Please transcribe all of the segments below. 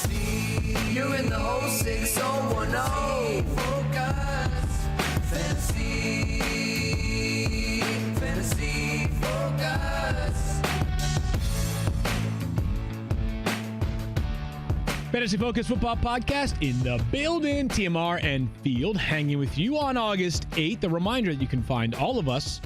Fantasy, you're in the whole 6010. Focus, fantasy, focus. Fantasy Focus Football Podcast in the building. TMR and Field hanging with you on August 8th. A reminder that you can find all of us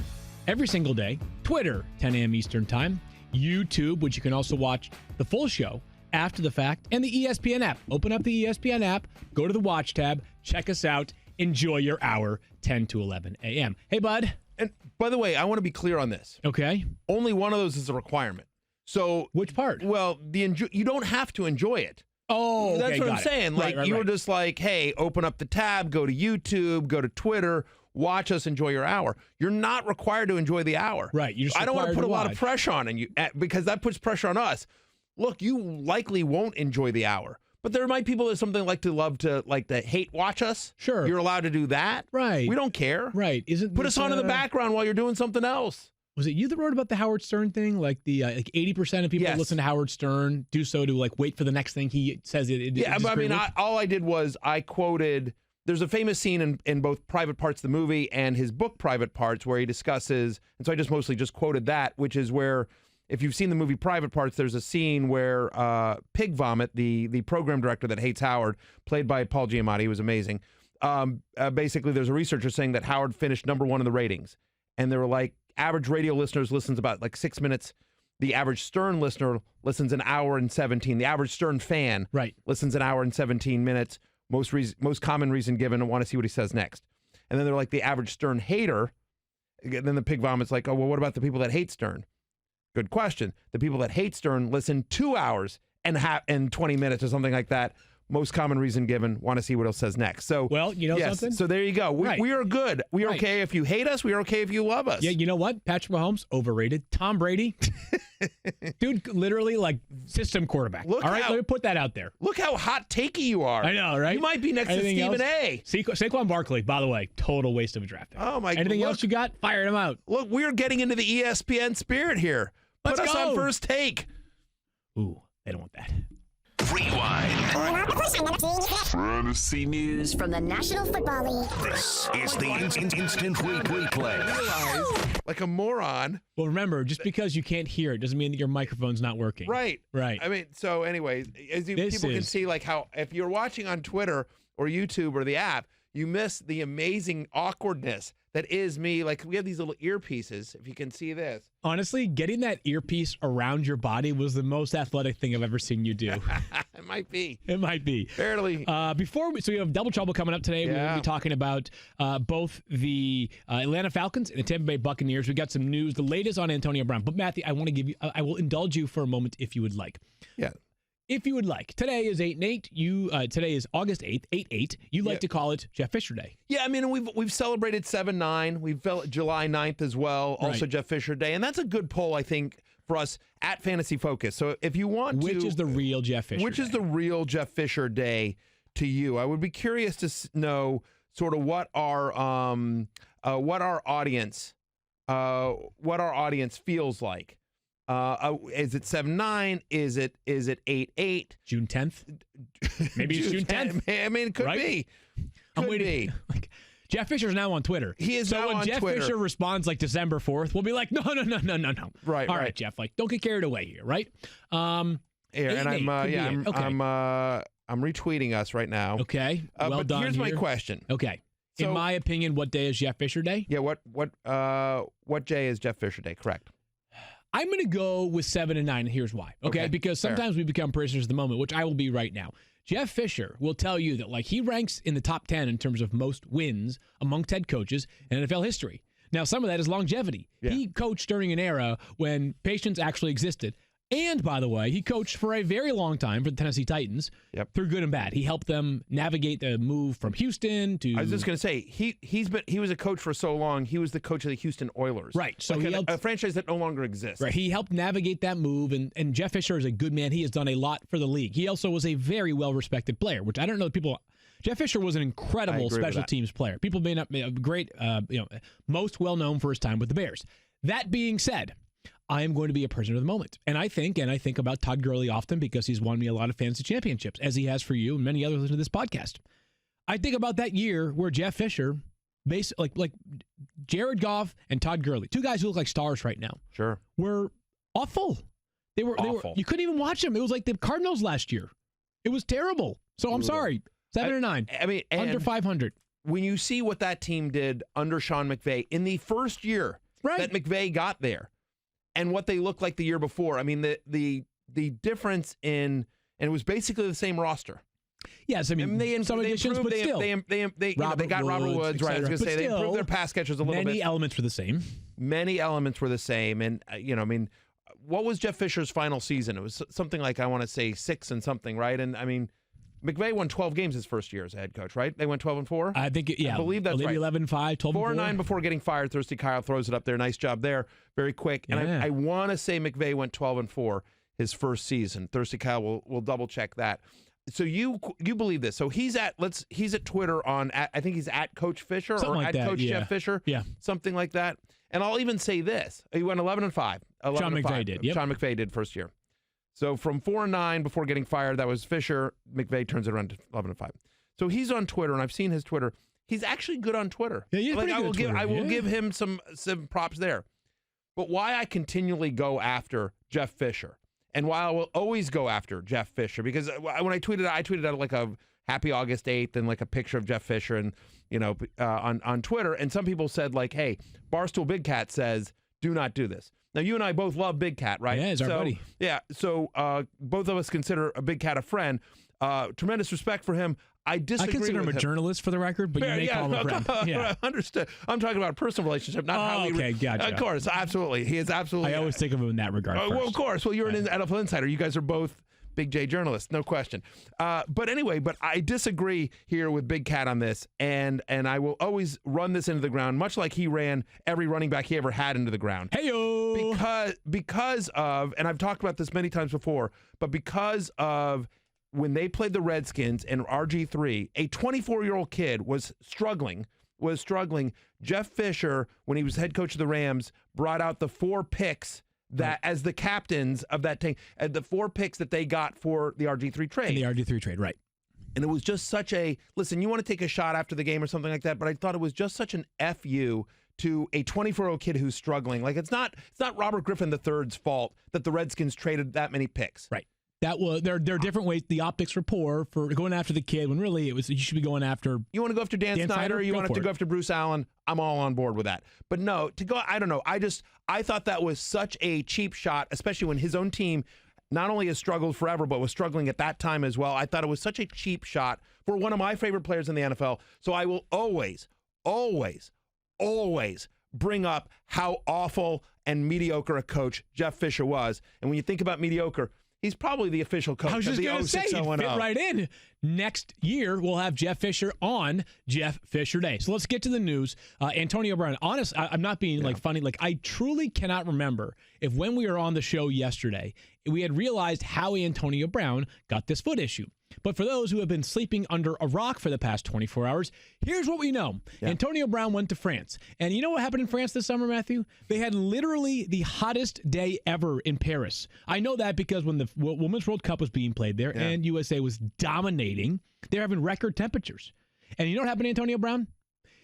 every single day. Twitter, 10 a.m. Eastern Time. YouTube, which you can also watch the full show after the fact. And the ESPN app. Open up the ESPN app. Go to the Watch tab. Check us out. Enjoy your hour, 10 to 11 a.m. Hey, bud. And by the way, I want to be clear on this. Okay. Only one of those is a requirement. So which part? Well, you don't have to enjoy it. Oh, okay, that's what I'm saying. Like right. you were just like, hey, open up the tab, go to YouTube, go to Twitter, watch us enjoy your hour. You're not required to enjoy the hour. Right. You just I don't want to put a lot watch. of pressure on you because that puts pressure on us. Look, you likely won't enjoy the hour, but there might be people that something like to hate watch us. Sure. You're allowed to do that. Right. We don't care. Right. Put us on in the background while you're doing something else. Was it you that wrote about the Howard Stern thing? Like the 80% of people that listen to Howard Stern do so to like wait for the next thing he says. Yeah, but I mean, all I did was I quoted. There's a famous scene in both Private Parts of the movie and his book Private Parts where he discusses, and so I just mostly quoted that, which is where, if you've seen the movie Private Parts, there's a scene where Pig Vomit, the program director that hates Howard, played by Paul Giamatti, was amazing. Basically, there's a researcher saying that Howard finished number one in the ratings, and they were like, average radio listeners listens about like 6 minutes. The average Stern listener listens an hour and 17. The average Stern fan listens an hour and 17 minutes. Most common reason given, I want to see what he says next. And then they're like the average Stern hater. Then the Pig Vomit's like, oh, well, what about the people that hate Stern? Good question. The people that hate Stern listen 2 hours and 20 minutes or something like that. Most common reason given, want to see what else says next. So, well, you know something? So there you go. We are good. We are okay if you hate us. We are okay if you love us. Yeah, you know what? Patrick Mahomes, overrated. Tom Brady, dude, literally like system quarterback. All right, let me put that out there. Look how hot takey you are. I know, right? You might be next to Stephen A. Saquon Barkley, by the way, total waste of a draft pick. Oh, my God. Anything else you got? Fire him out. Look, we're getting into the ESPN spirit here. Put us on First Take. Ooh, they don't want that. Rewind. Fantasy news from the National Football League. This is the instant replay. Like a moron. Well, remember, just because you can't hear it doesn't mean that your microphone's not working. Right. Right. I mean, so anyways, people can see like how if you're watching on Twitter or YouTube or the app, you miss the amazing awkwardness that is me. Like we have these little earpieces, if you can see this. Honestly, getting that earpiece around your body was the most athletic thing I've ever seen you do. It might be. It might be. Barely. So we have Double Trouble coming up today. Yeah. We'll be talking about both the Atlanta Falcons and the Tampa Bay Buccaneers. We got some news, the latest on Antonio Brown. But Matthew, I will indulge you for a moment if you would like. Yeah. If you would like. Today is 8/8. Today is August 8th, 8/8. You like to call it Jeff Fisher Day. Yeah, I mean, we've celebrated 7/9. We've felt July 9th as well, also Right. Jeff Fisher Day. And that's a good poll, I think, for us at Fantasy Focus. So if you want Which is the real Jeff Fisher Which Day? is the real Jeff Fisher Day to you? I would be curious to know sort of what our audience feels like. Is it 7/9? Is it 8/8? June 10th? Maybe it's June 10th. I mean, it could be. I'm waiting. Like, Jeff Fisher's now on Twitter. He is now on Twitter. So when Jeff Fisher responds like December 4th, we'll be like, no. Right. All right, Jeff. Like, don't get carried away here, right? Here, and I'm retweeting us right now. Okay. Well but done. Here's my question. Okay. So, in my opinion, what day is Jeff Fisher Day? Yeah. What day is Jeff Fisher Day? Correct. I'm going to go with 7 and 9, and here's why. Okay? Because sometimes we become prisoners of the moment, which I will be right now. Jeff Fisher will tell you that like he ranks in the top 10 in terms of most wins amongst head coaches in NFL history. Now, some of that is longevity. Yeah. He coached during an era when patience actually existed. And, by the way, he coached for a very long time for the Tennessee Titans through good and bad. He helped them navigate the move from Houston to... I was just going to say, he was a coach for so long, he was the coach of the Houston Oilers. Right. So like he helped, a franchise that no longer exists. Right. He helped navigate that move, and Jeff Fisher is a good man. He has done a lot for the league. He also was a very well-respected player, which I don't know if people... Jeff Fisher was an incredible special teams player. People may not be a great, most well-known for his time with the Bears. That being said... I am going to be a prisoner of the moment. And I think about Todd Gurley often because he's won me a lot of fantasy championships, as he has for you and many others listening to this podcast. I think about that year where Jeff Fisher, like Jared Goff and Todd Gurley, two guys who look like stars right now, were awful. They were awful. You couldn't even watch them. It was like the Cardinals last year. It was terrible. So I'm sorry. 7-9. I mean, under 500. When you see what that team did under Sean McVay in the first year that McVay got there, and what they looked like the year before, I mean, the difference in, and it was basically the same roster. Yes, I mean, some additions, but still. They got Robert Woods, right? I was going to say, they improved their pass catchers a little bit. Many elements were the same. And, what was Jeff Fisher's final season? It was something like, I want to say 6 and something, right? And, I mean, McVay won 12 games his first year as a head coach, right? They went 12-4? I think, I believe that's right. 11-5, 12-4. 4-9 before getting fired. Thirsty Kyle throws it up there. Nice job there. Very quick. And I want to say McVay went 12-4 his first season. Thirsty Kyle will double check that. So you believe this? So he's at Twitter on I think he's at Coach Fisher something or like at that, Coach Jeff Fisher, something like that. And I'll even say this: he went 11-5. Sean McVay did. Yep. Sean McVay did first year. So from 4-9 before getting fired, that was Fisher. McVay turns it around to 11-5. So he's on Twitter, and I've seen his Twitter. He's actually good on Twitter. Yeah, he's pretty good I will give him some props there. But why I continually go after Jeff Fisher, and why I will always go after Jeff Fisher, because when I tweeted out like a happy August 8th and like a picture of Jeff Fisher and on Twitter, and some people said like, hey, Barstool Big Cat says do not do this. Now you and I both love Big Cat, right? Yeah, he's our buddy. Yeah, so both of us consider a Big Cat a friend. Tremendous respect for him. I consider him a journalist for the record, but you may call him a friend. Yeah, understood. I'm talking about a personal relationship, not how we. Okay, gotcha. Of course, absolutely. He is absolutely. I always think of him in that regard. Well, of course. Well, you're an NFL insider. You guys are both Big J journalists, no question. But anyway, I disagree here with Big Cat on this, and I will always run this into the ground, much like he ran every running back he ever had into the ground. Hey-o! Because of, and I've talked about this many times before, but because of when they played the Redskins and RG3, a 24-year-old kid was struggling. Jeff Fisher, when he was head coach of the Rams, brought out the 4 picks that as the captains of that team, the 4 picks that they got for the RG3 trade. And the RG3 trade, right. And it was just such a, listen, you want to take a shot after the game or something like that, but I thought it was just such an FU to a 24-year-old kid who's struggling. Like, it's not Robert Griffin III's fault that the Redskins traded that many picks. Right. That was there are different ways. The optics were poor for going after the kid when really it was you should be going after. You want to go after Dan Snyder? You want to go after Bruce Allen? I'm all on board with that. But no, to go, I don't know. I thought that was such a cheap shot, especially when his own team not only has struggled forever, but was struggling at that time as well. I thought it was such a cheap shot for one of my favorite players in the NFL. So I will always, always, always bring up how awful and mediocre a coach Jeff Fisher was. And when you think about mediocre, he's probably the official coach of the 06 fit right in. Next year, we'll have Jeff Fisher on Jeff Fisher Day. So let's get to the news. Antonio Brown, honest, I'm not being like funny. Like, I truly cannot remember if when we were on the show yesterday, we had realized how Antonio Brown got this foot issue. But for those who have been sleeping under a rock for the past 24 hours, here's what we know. Yeah. Antonio Brown went to France. And you know what happened in France this summer, Matthew? They had literally the hottest day ever in Paris. I know that because when the Women's World Cup was being played there and USA was dominating, they're having record temperatures. And you know what happened to Antonio Brown?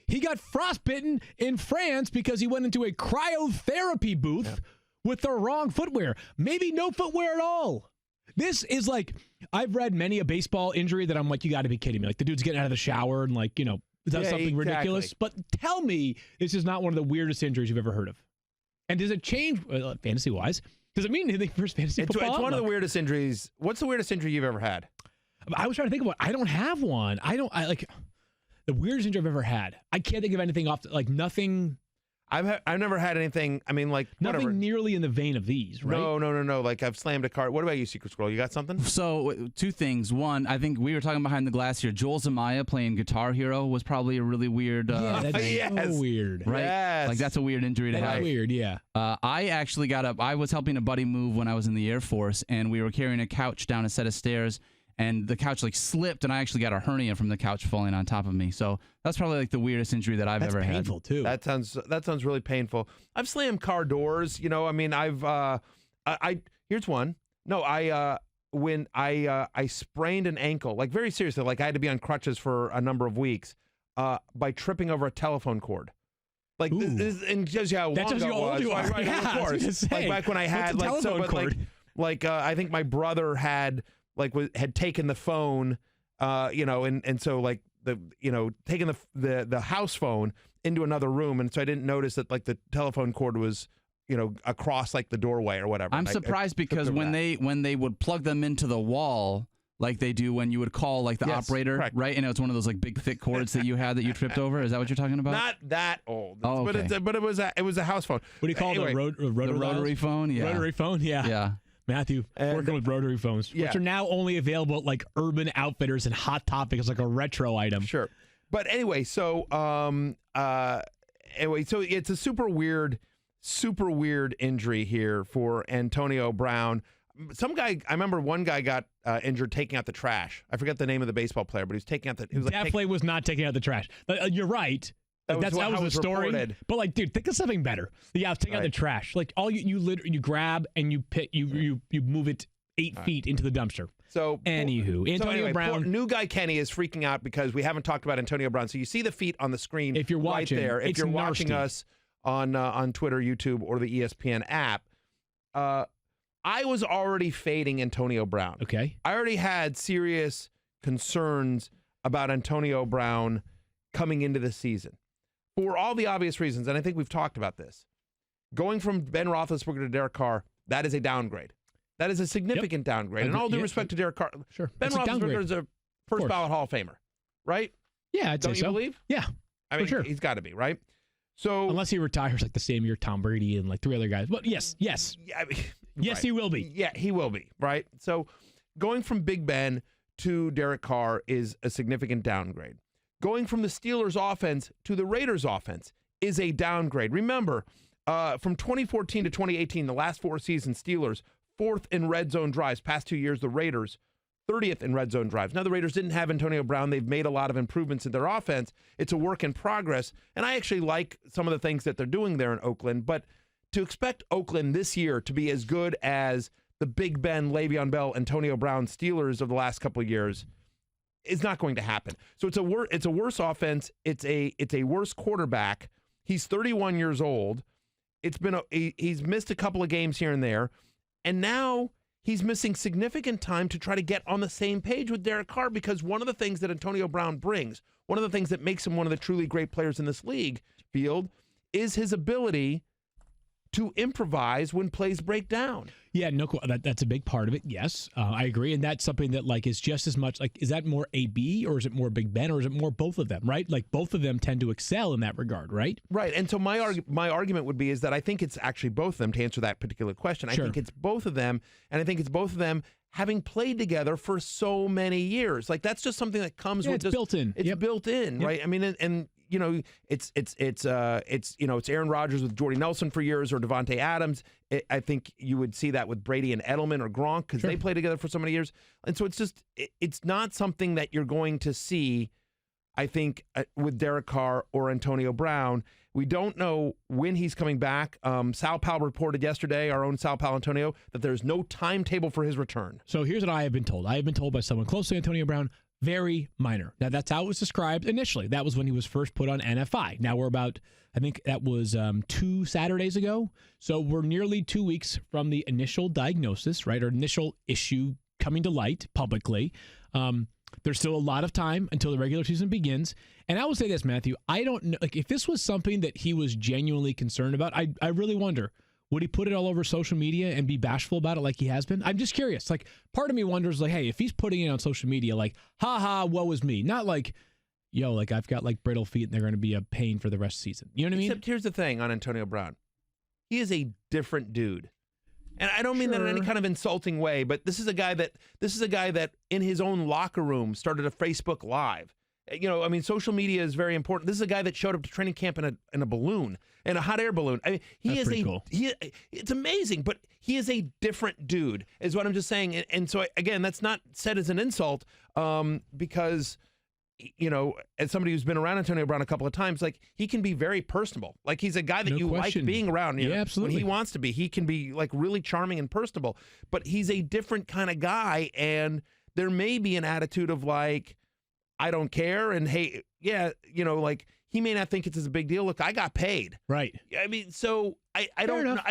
He got frostbitten in France because he went into a cryotherapy booth with the wrong footwear. Maybe no footwear at all. This is like, I've read many a baseball injury that I'm like, you got to be kidding me. Like the dude's getting out of the shower and like, does something ridiculous. But tell me this is not one of the weirdest injuries you've ever heard of. And does it change, fantasy-wise, does it mean anything for fantasy football? It's one of the weirdest injuries. What's the weirdest injury you've ever had? I was trying to think about it. I don't have one. The weirdest injury I've ever had. I can't think of anything nothing. I've never had anything. I mean, like nothing whatever. Nearly in the vein of these, right? No. Like I've slammed a car. What about you, Secret Squirrel? You got something? So 2 things. One, I think we were talking behind the glass here. Joel Zamaya playing Guitar Hero was probably a really weird. That's so weird, right? Yes. Like that's a weird injury to have. That's weird, yeah. I actually I was helping a buddy move when I was in the Air Force, and we were carrying a couch down a set of stairs. and the couch like slipped, and I actually got a hernia from the couch falling on top of me. So that's probably like the weirdest injury that I've That's ever had. painful too. That sounds really painful. I've slammed car doors. You know, I mean, here's one. No, when I sprained an ankle, like very seriously, like I had to be on crutches for a number of weeks, by tripping over a telephone cord. Like this, and tells you how long ago it was. you are. Right, Yeah, of course. Like back when I had what's a like telephone cord? I think my brother had had taken the phone, and so like taking the house phone into another room, and so I didn't notice that like the telephone cord was across like the doorway or whatever. I'm surprised because when they would plug them into the wall, like they do when you would call like the operator, correct. right? And it's one of those like big thick cords that you had that you tripped over. Is that what you're talking about? Not that old. Oh, okay. But it was a house phone. What do you call anyway, the rotary phone? Yeah. Rotary phone, yeah. Yeah. Matthew, working with rotary phones, which are now only available at like Urban Outfitters and Hot Topic as like a retro item. Sure. But anyway, so it's a super weird injury here for Antonio Brown. I remember one guy got injured taking out the trash. I forget the name of the baseball player, but he was taking out Definitely was not taking out the trash. You're right. Like, that was the story. Reported. But like, dude, think of something better. Yeah, taking out the trash. Like all you literally you grab and you move it 8 feet into the dumpster. So anywho, Antonio Brown. New guy Kenny is freaking out because we haven't talked about Antonio Brown. So you see the feet on the screen. If you're watching, right there. If you're watching nasty. us on Twitter, YouTube, or the ESPN app, I was already fading Antonio Brown. Okay. I already had serious concerns about Antonio Brown coming into the season for all the obvious reasons, and I think we've talked about this. Going from Ben Roethlisberger to Derek Carr, that is a downgrade. That is a significant downgrade. And all due respect to Derek Carr, sure. Ben Roethlisberger is a first-ballot Hall of Famer, right? Yeah, I'd say Don't you believe? Yeah, I mean, sure. He's got to be, right? So unless he retires like the same year Tom Brady and like 3 other guys. But yes. Yeah, Yes, right. he will be. Yeah, he will be, right? So going from Big Ben to Derek Carr is a significant downgrade. Going from the Steelers offense to the Raiders offense is a downgrade. Remember, from 2014 to 2018, the last 4 seasons, Steelers, 4th in red zone drives. Past 2 years, the Raiders, 30th in red zone drives. Now, the Raiders didn't have Antonio Brown. They've made a lot of improvements in their offense. It's a work in progress, and I actually like some of the things that they're doing there in Oakland, but to expect Oakland this year to be as good as the Big Ben, Le'Veon Bell, Antonio Brown Steelers of the last couple of years is not going to happen. So it's a worse offense. It's a worse quarterback. He's 31 years old. He's missed a couple of games here and there, and now he's missing significant time to try to get on the same page with Derek Carr, because one of the things that Antonio Brown brings, one of the things that makes him one of the truly great players in this league, Field, is his ability to improvise when plays break down. Yeah, no, that's a big part of it. Yes, I agree, and that's something that like is just as much like, is that more AB or is it more Big Ben or is it more both of them? Right, like both of them tend to excel in that regard, right? Right, and so my argument would be is that I think it's actually both of them to answer that particular question. Sure. I think it's both of them, and I think it's both of them having played together for so many years. Like that's just something that comes with it's built in. It's built in, right? I mean, and you know, it's Aaron Rodgers with Jordy Nelson for years, or Devontae Adams. I think you would see that with Brady and Edelman or Gronk because they play together for so many years. And so it's not something that you're going to see, I think, with Derek Carr or Antonio Brown. We don't know when he's coming back. Sal Powell reported yesterday, our own Sal Powell Antonio, that there's no timetable for his return. So here's what I have been told. I have been told by someone close to Antonio Brown, very minor. Now, that's how it was described initially. That was when he was first put on NFI. Now we're about, I think that was 2 Saturdays ago. So we're nearly 2 weeks from the initial diagnosis, right, or initial issue coming to light publicly. There's still a lot of time until the regular season begins. And I will say this, Matthew, I don't know, like if this was something that he was genuinely concerned about, I really wonder, would he put it all over social media and be bashful about it like he has been? I'm just curious. Like, part of me wonders, like, hey, if he's putting it on social media, like, woe is me. Not like, yo, like, I've got, like, brittle feet and they're going to be a pain for the rest of the season. You know what I mean? Except here's the thing on Antonio Brown. He is a different dude. And I don't mean that in any kind of insulting way, but this is a guy that in his own locker room started a Facebook Live I mean, social media is very important. This is a guy that showed up to training camp in a balloon, in a hot air balloon. I mean, That's pretty cool. It's amazing, but he is a different dude, is what I'm just saying. And so, again, that's not said as an insult, because, as somebody who's been around Antonio Brown a couple of times, like, he can be very personable. Like, he's a guy that you question. like being around. Yeah, absolutely. When he wants to be, he can be, like, really charming and personable. But he's a different kind of guy, and there may be an attitude of, like, I don't care, and hey, yeah, like, he may not think it's as a big deal. Look, I got paid. Right. I mean, so I enough.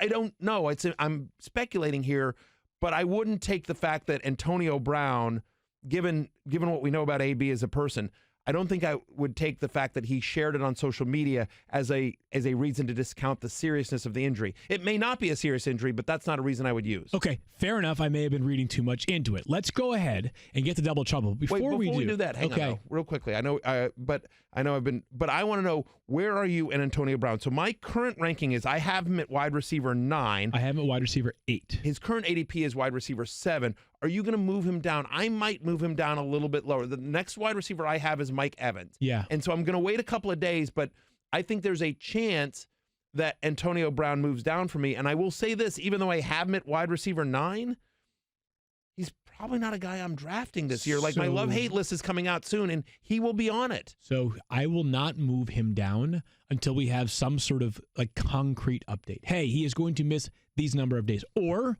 don't know. I'm speculating here, but I wouldn't take the fact that Antonio Brown, given what we know about AB as a person, I don't think I would take the fact that he shared it on social media as a reason to discount the seriousness of the injury. It may not be a serious injury, but that's not a reason I would use. Okay, fair enough. I may have been reading too much into it. Let's go ahead and get to double trouble. Before we do that, hang on, though, real quickly. I know I want to know, where are you in Antonio Brown? So my current ranking is I have him at wide receiver 9. I have him at wide receiver 8. His current ADP is wide receiver 7. Are you going to move him down? I might move him down a little bit lower. The next wide receiver I have is Mike Evans. Yeah. And so I'm going to wait a couple of days, but I think there's a chance that Antonio Brown moves down for me. And I will say this, even though I have him at wide receiver 9, he's probably not a guy I'm drafting this year. Like, my love-hate list is coming out soon, and he will be on it. So I will not move him down until we have some sort of, like, concrete update. Hey, he is going to miss these number of days. Or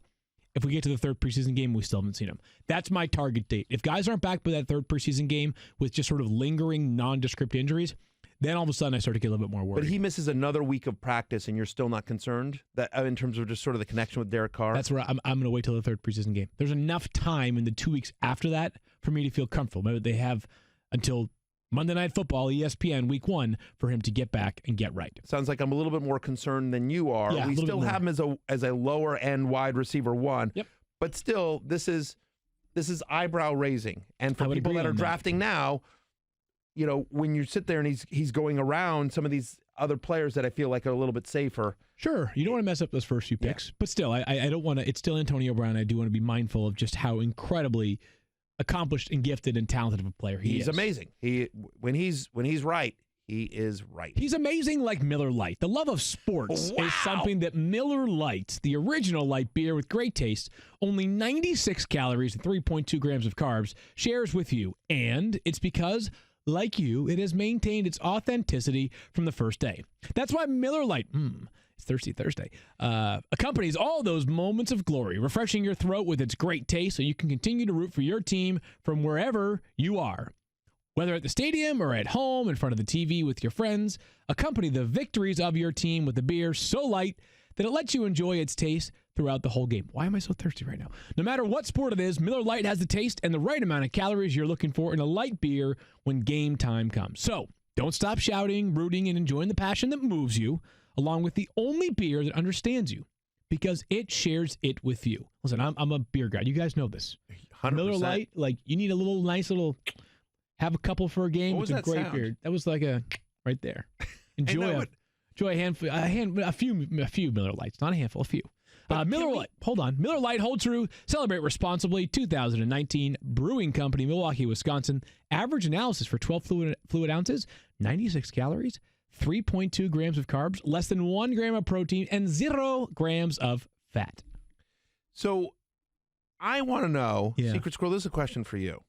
if we get to the third preseason game, we still haven't seen him. That's my target date. If guys aren't back by that third preseason game with just sort of lingering nondescript injuries, then all of a sudden I start to get a little bit more worried. But he misses another week of practice, and you're still not concerned that in terms of just sort of the connection with Derek Carr? That's where I'm going to wait till the third preseason game. There's enough time in the 2 weeks after that for me to feel comfortable. Maybe they have until Monday Night Football, ESPN, week 1, for him to get back and get right. Sounds like I'm a little bit more concerned than you are. Yeah, we still have him as a lower end wide receiver 1. Yep. But still, this is eyebrow raising. And for people that are drafting now, when you sit there and he's going around some of these other players that I feel like are a little bit safer. Sure, you don't want to mess up those first few picks, but still, I don't want to. It's still Antonio Brown. I do want to be mindful of just how incredibly accomplished and gifted and talented of a player he is. He's amazing. When he's right, he is right. He's amazing, like Miller Lite. The love of sports is something that Miller Lite, the original light beer with great taste, only 96 calories and 3.2 grams of carbs, shares with you. And it's because, like you, it has maintained its authenticity from the first day. That's why Miller Lite, it's Thirsty Thursday, accompanies all those moments of glory, refreshing your throat with its great taste so you can continue to root for your team from wherever you are. Whether at the stadium or at home in front of the TV with your friends, accompany the victories of your team with a beer so light that it lets you enjoy its taste throughout the whole game. Why am I so thirsty right now? No matter what sport it is, Miller Lite has the taste and the right amount of calories you're looking for in a light beer when game time comes. So don't stop shouting, rooting, and enjoying the passion that moves you, along with the only beer that understands you, because it shares it with you. Listen, I'm a beer guy. You guys know this. 100%. Miller Lite, like, you need a nice little... Have a couple for a game with a great sound? beer. That was like a right there. Enjoy a handful, a few Miller Lights, not a handful, a few. Miller Lite. Hold on. Miller Lite, hold true, celebrate responsibly. 2019 Brewing Company, Milwaukee, Wisconsin. Average analysis for 12 fluid ounces, 96 calories, 3.2 grams of carbs, less than 1 gram of protein, and 0 grams of fat. So, I want to know, Secret Squirrel, this is a question for you.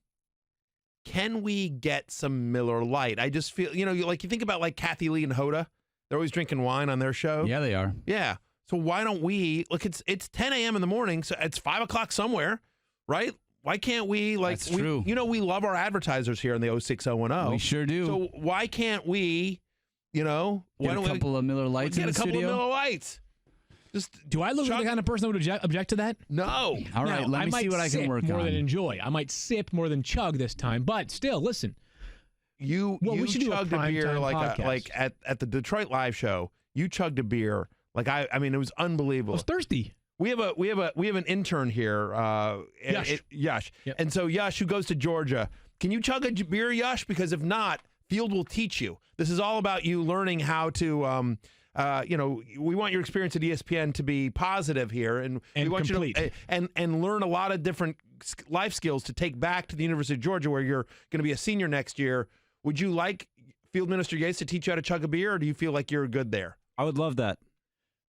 Can we get some Miller Lite? I just feel, you think about like Kathy Lee and Hoda. They're always drinking wine on their show. Yeah, they are. Yeah. So why don't we, look, it's 10 a.m. in the morning, so it's 5 o'clock somewhere, right? Why can't we, like, That's true. We love our advertisers here in the 06010. We sure do. So why can't we, get a couple of Miller Lights in the studio? Get a couple of Miller Lights. Do I look like the kind of person that would object to that? No. All right, let me see what I can work more on. than enjoy. I might sip more than chug this time, but still, listen. We should chugged a beer like at the Detroit Live show. You chugged a beer like I mean it was unbelievable. I was thirsty. We have an intern here, Yash. Yep. And so Yash, who goes to Georgia, can you chug a beer, Yash? Because if not, Field will teach you. This is all about you learning how to. We want your experience at ESPN to be positive here, and we want complete. you to and learn a lot of different life skills to take back to the University of Georgia, where you're going to be a senior next year, Would you like Field Minister Yates to teach you how to chug a beer, or do you feel like you're good there? I would love that.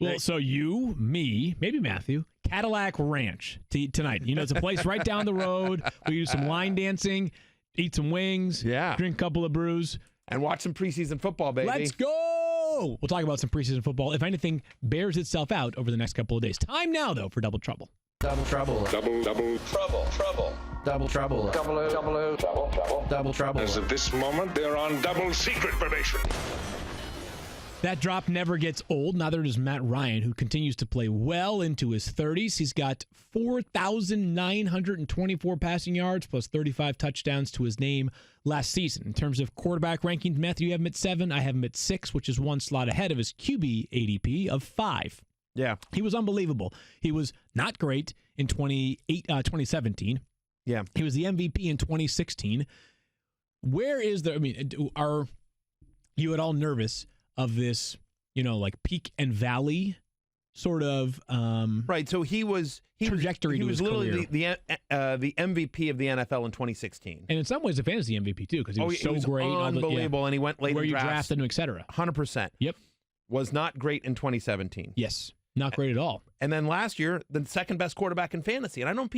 Well, so you, me, maybe Matthew, Cadillac Ranch tonight. You know, it's a place right down the road. We do some line dancing, eat some wings, drink a couple of brews. And watch some preseason football, baby. Let's go! We'll talk about some preseason football, if anything bears itself out over the next couple of days. Time now, though, for Double Trouble. Double trouble. Double trouble. Double trouble. Double trouble. As of this moment, they're on double secret probation. That drop never gets old. Neither does Matt Ryan, who continues to play well into his 30s. He's got 4,924 passing yards plus 35 touchdowns to his name last season. In terms of quarterback rankings, Matthew, you have him at 7. I have him at 6, which is one slot ahead of his QB ADP of 5. Yeah. He was unbelievable. He was not great in 2017. Yeah. He was the MVP in 2016. Where is the, are you at all nervous of this, like peak and valley sort of right? So he was trajectory. He to was his literally career. the MVP of the NFL in 2016, and in some ways a fantasy MVP too, because he was so was great, unbelievable, and he went late where in you drafts, drafted him, etc. 100%. Yep, was not great in 2017. Yes, not great at all. And then last year, the second best quarterback in fantasy. And I don't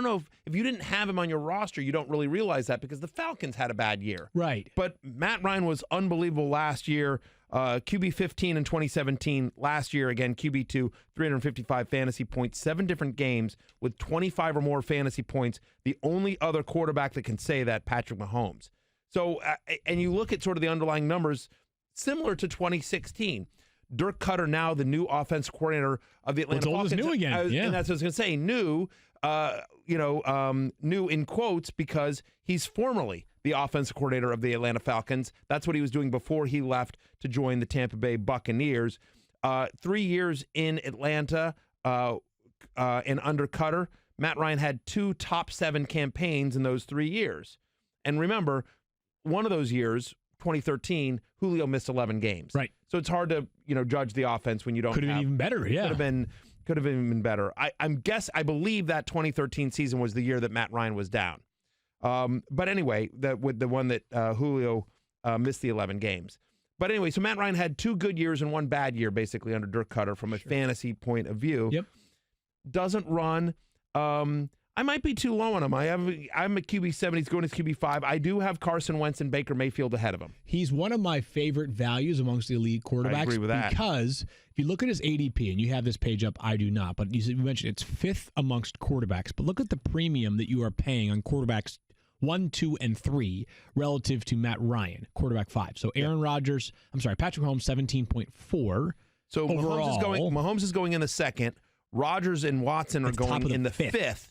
know if you didn't have him on your roster, you don't really realize that because the Falcons had a bad year. Right. But Matt Ryan was unbelievable last year. QB 15 in 2017. Last year, again, QB 2, 355 fantasy points, 7 different games with 25 or more fantasy points. The only other quarterback that can say that, Patrick Mahomes. So, and you look at sort of the underlying numbers, similar to 2016. Dirk Cutter, now the new offense coordinator of the Atlanta Falcons. New again. And that's what I was going to say. New, new in quotes, because he's formerly the offensive coordinator of the Atlanta Falcons. That's what he was doing before he left to join the Tampa Bay Buccaneers. 3 years in Atlanta and under Cutter, Matt Ryan had 2 top 7 campaigns in those 3 years. And remember, one of those years, 2013, Julio missed 11 games. Right. So it's hard to judge the offense when you don't. Could have been even better. Yeah. Could have been better. I believe that 2013 season was the year that Matt Ryan was down. But anyway, with the one that Julio missed the 11 games. But anyway, so Matt Ryan had 2 good years and 1 bad year, basically, under Dirk Cutter from a fantasy point of view. Yep. Doesn't run. I might be too low on him. I'm a QB 7. He's going to QB 5. I do have Carson Wentz and Baker Mayfield ahead of him. He's one of my favorite values amongst the elite quarterbacks. I agree with that. Because if you look at his ADP, and you have this page up, I do not, but you mentioned it's 5th amongst quarterbacks. But look at the premium that you are paying on quarterbacks 1, 2, and 3 relative to Matt Ryan, quarterback 5. So Patrick Mahomes 17.4. So overall. Mahomes is going in the 2nd. Rodgers and Watson are going in the 5th.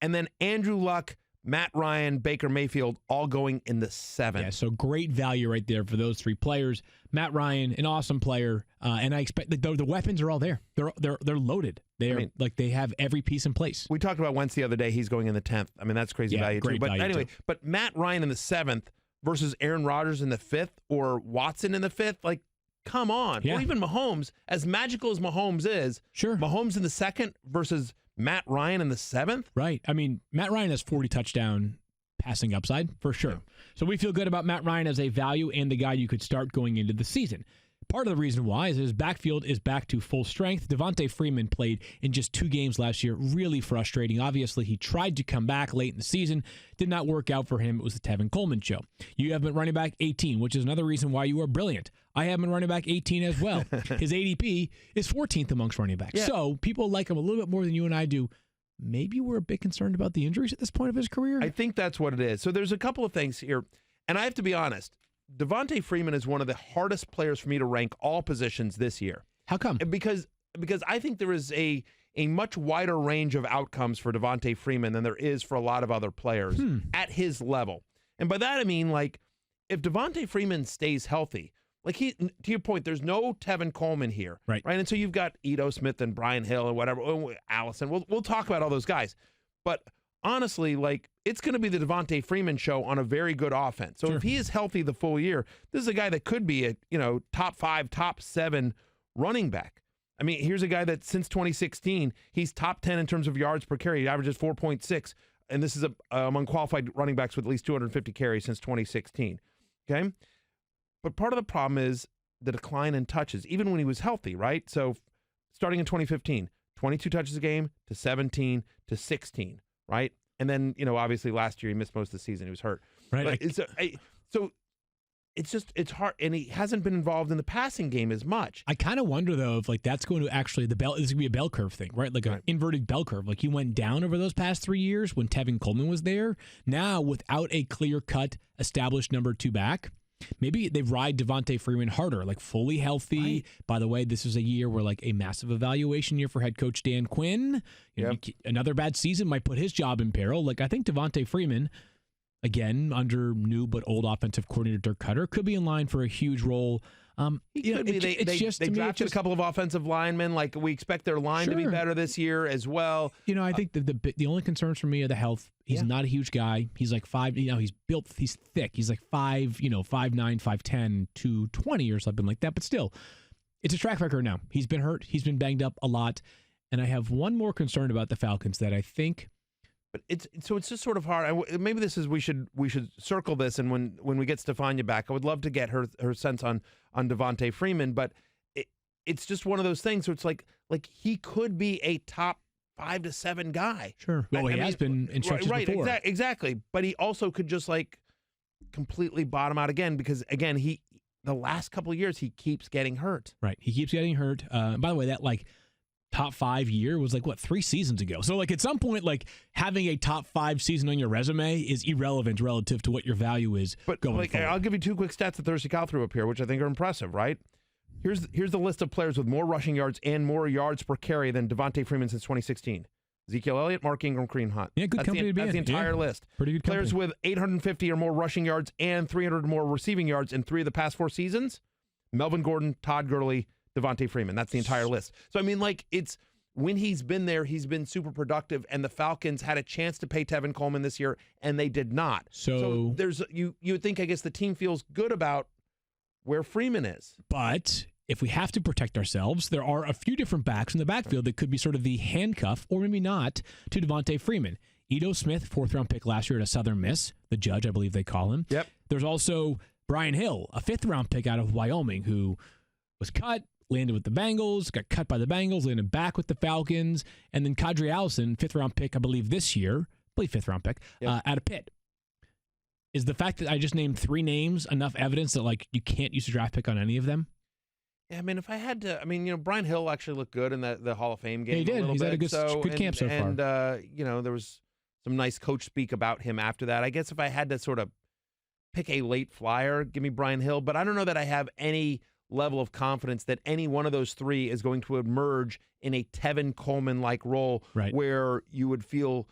And then Andrew Luck, Matt Ryan, Baker Mayfield, all going in the 7th. Yeah, so great value right there for those 3 players. Matt Ryan, an awesome player, and I expect the weapons are all there. They're loaded. They have every piece in place. We talked about Wentz the other day. He's going in the 10th. I mean, that's crazy value too. But anyway, but Matt Ryan in the 7th versus Aaron Rodgers in the 5th or Watson in the 5th, like, come on. Yeah. Or even Mahomes, as magical as Mahomes is, sure. Mahomes in the 2nd versus Matt Ryan in the 7th? Right. I mean, Matt Ryan has 40 touchdown passing upside for sure. Yeah. So we feel good about Matt Ryan as a value and the guy you could start going into the season. Part of the reason why is his backfield is back to full strength. Devontae Freeman played in just 2 games last year. Really frustrating. Obviously, he tried to come back late in the season. Did not work out for him. It was the Tevin Coleman show. You have him at running back 18, which is another reason why you are brilliant. I have him at running back 18 as well. His ADP is 14th amongst running backs. Yeah. So people like him a little bit more than you and I do. Maybe we're a bit concerned about the injuries at this point of his career. I think that's what it is. So there's a couple of things here. And I have to be honest. Devontae Freeman is one of the hardest players for me to rank all positions this year. How come? Because I think there is a much wider range of outcomes for Devontae Freeman than there is for a lot of other players at his level. And by that I mean, like, if Devontae Freeman stays healthy, like to your point, there's no Tevin Coleman here, right? And so you've got Ito Smith and Brian Hill and whatever, Allison. We'll talk about all those guys, but honestly, like, it's going to be the Devontae Freeman show on a very good offense. So if he is healthy the full year, this is a guy that could be a top 5, top 7 running back. I mean, here's a guy that since 2016, he's top 10 in terms of yards per carry. He averages 4.6, and this is among qualified running backs with at least 250 carries since 2016. Okay. But part of the problem is the decline in touches, even when he was healthy, right? So starting in 2015, 22 touches a game to 17 to 16, right? And then, obviously last year he missed most of the season. He was hurt. Right. But so it's hard. And he hasn't been involved in the passing game as much. I kind of wonder, though, if that's going to actually, this is going to be a bell curve thing, right? Like an inverted bell curve. Like he went down over those past 3 years when Tevin Coleman was there. Now, without a clear-cut, established number 2 back, maybe they ride Devontae Freeman harder, like fully healthy. Right. By the way, this is a year where like a massive evaluation year for head coach Dan Quinn. Another bad season might put his job in peril. Like I think Devontae Freeman, again, under new but old offensive coordinator Dirk Cutter, could be in line for a huge role. They drafted a couple of offensive linemen. Like we expect their line to be better this year as well. I think the only concerns for me are the health. He's not a huge guy. He's like 5. He's built. He's thick. He's like 5. 5'9", 5'10", 220 or something like that. But still, it's a track record now. He's been hurt. He's been banged up a lot. And I have one more concern about the Falcons that I think. But it's just sort of hard. Maybe this is we should circle this, and when we get Stefania back, I would love to get her sense on Devontae Freeman. But it's just one of those things. So it's like he could be a top 5 to 7 guy. Sure. Well, he has been in stretches before. Right. Exactly. But he also could just like completely bottom out again because again the last couple of years he keeps getting hurt. Right. He keeps getting hurt. By the way, that top 5 year was 3 seasons ago. So at some point, having a top 5 season on your resume is irrelevant relative to what your value is going forward. I'll give you 2 quick stats that Thirsty Kyle threw up here, which I think are impressive, right? Here's the list of players with more rushing yards and more yards per carry than Devontae Freeman since 2016. Ezekiel Elliott, Mark Ingram, Kareem Hunt. Yeah, good company to be in. That's the entire list. Pretty good players company. with 850 or more rushing yards and 300 or more receiving yards in 3 of the past 4 seasons. Melvin Gordon, Todd Gurley, Devontae Freeman. That's the entire list. So, it's when he's been there, he's been super productive, and the Falcons had a chance to pay Tevin Coleman this year, and they did not. So there's you would think, I guess, the team feels good about where Freeman is. But if we have to protect ourselves, there are a few different backs in the backfield that could be sort of the handcuff, or maybe not, to Devontae Freeman. Ito Smith, 4th-round pick last year at a Southern Miss, the Judge, I believe they call him. Yep. There's also Brian Hill, a 5th-round pick out of Wyoming, who was cut, landed with the Bengals, got cut by the Bengals, landed back with the Falcons, and then Kadri Allison, 5th-round pick, I believe this year, 5th-round pick, out of Pitt. Is the fact that I just named 3 names enough evidence that you can't use a draft pick on any of them? Yeah, if I had to, Brian Hill actually looked good in the Hall of Fame game. Yeah, he did. He's had a good camp so far. And there was some nice coach speak about him after that. I guess if I had to sort of pick a late flyer, give me Brian Hill. But I don't know that I have any level of confidence that any one of those 3 is going to emerge in a Tevin Coleman-like role, where you feel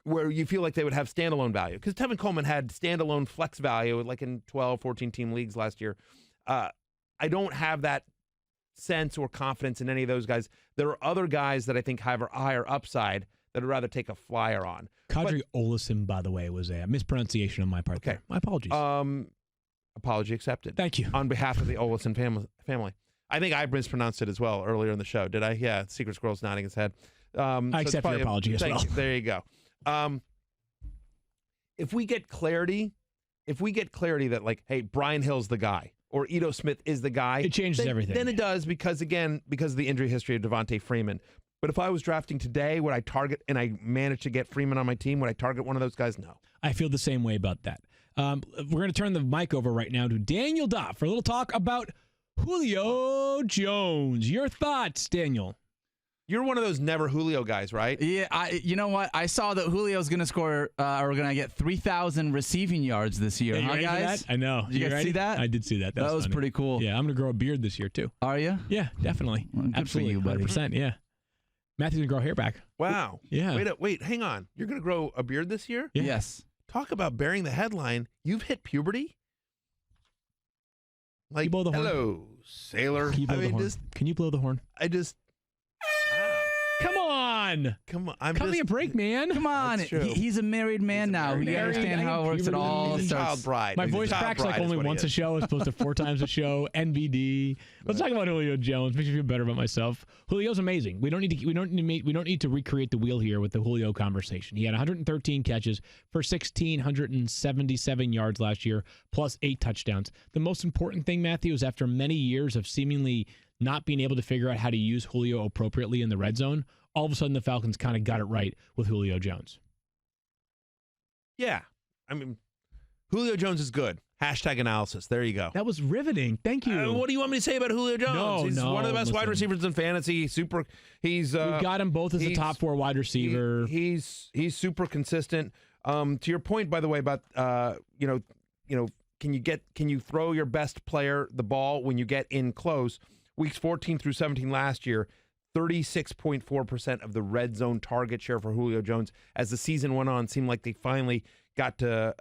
like they would have standalone value. Because Tevin Coleman had standalone flex value in 12, 14-team leagues last year. I don't have that sense or confidence in any of those guys. There are other guys that I think have a higher upside that I'd rather take a flyer on. Kadri Olison, by the way, was a mispronunciation on my part. Okay. There. My apologies. Apology accepted. Thank you. On behalf of the Olison family. I think I mispronounced it as well earlier in the show. Did I? Yeah, Secret Squirrel's nodding his head. I accept your apology as well. There you go. If we get clarity that hey, Brian Hill's the guy, or Ito Smith is the guy, it changes everything. Then it does because of the injury history of Devontae Freeman. But if I was drafting today, would I target, and I managed to get Freeman on my team, would I target one of those guys? No. I feel the same way about that. We're going to turn the mic over right now to Daniel Dopp for a little talk about Julio Jones. Your thoughts, Daniel? You're one of those never Julio guys, right? Yeah, you know what? I saw that Julio's going to score, or going to get 3,000 receiving yards this year. Huh, guys? I know. Did you guys see that? I did see that. That was pretty cool. Yeah, I'm going to grow a beard this year, too. Are you? Yeah, definitely. Well, good absolutely. for you, buddy. 100%, yeah. Matthew's going to grow hair back. Wow. Yeah. Wait, hang on. You're going to grow a beard this year? Yeah. Yes. Talk about bearing the headline. You've hit puberty? Can you blow the horn? Hello, sailor. Can you blow the horn? Can you blow the horn? Wow. Come on. on. Come on. Cut me a break, man. Come on. That's true. He's a married man now. You understand how it works. It all He's a starts. child bride. My He's a voice child cracks bride like is only what he once a is. show as opposed to 4 times a show. NBD. Let's talk about Julio Jones. Makes me feel better about myself. Julio's amazing. We don't need to recreate the wheel here with the Julio conversation. He had 113 catches for 1,677 yards last year, plus 8 touchdowns. The most important thing, Matthew, is after many years of seemingly not being able to figure out how to use Julio appropriately in the red zone, all of a sudden the Falcons kind of got it right with Julio Jones. Yeah. I mean, Julio Jones is good. Hashtag analysis. There you go. That was riveting. Thank you. What do you want me to say about Julio Jones? He's one of the best wide receivers in fantasy. He's We've got him both as a top 4 wide receiver. He's super consistent. To your point, by the way, about can you throw your best player the ball when you get in close? Weeks 14 through 17 last year, 36.4% of the red zone target share for Julio Jones. As the season went on, seemed like they finally got to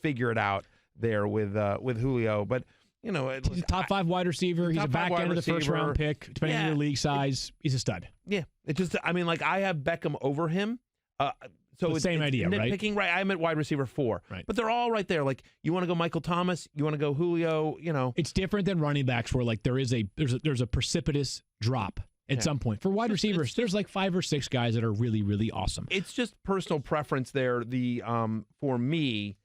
figure it out there with Julio. But he's a top 5 wide receiver. He's a back end of the first round pick, depending on your league size. He's a stud. Yeah, I have Beckham over him. So the same idea, right? Nitpicking, right? I'm at wide receiver 4, right? But they're all right there. Like, you want to go Michael Thomas, you want to go Julio. It's different than running backs, where like there's a precipitous drop at some point. For wide receivers, there's like 5 or 6 guys that are really, really awesome. It's just personal preference there. For me,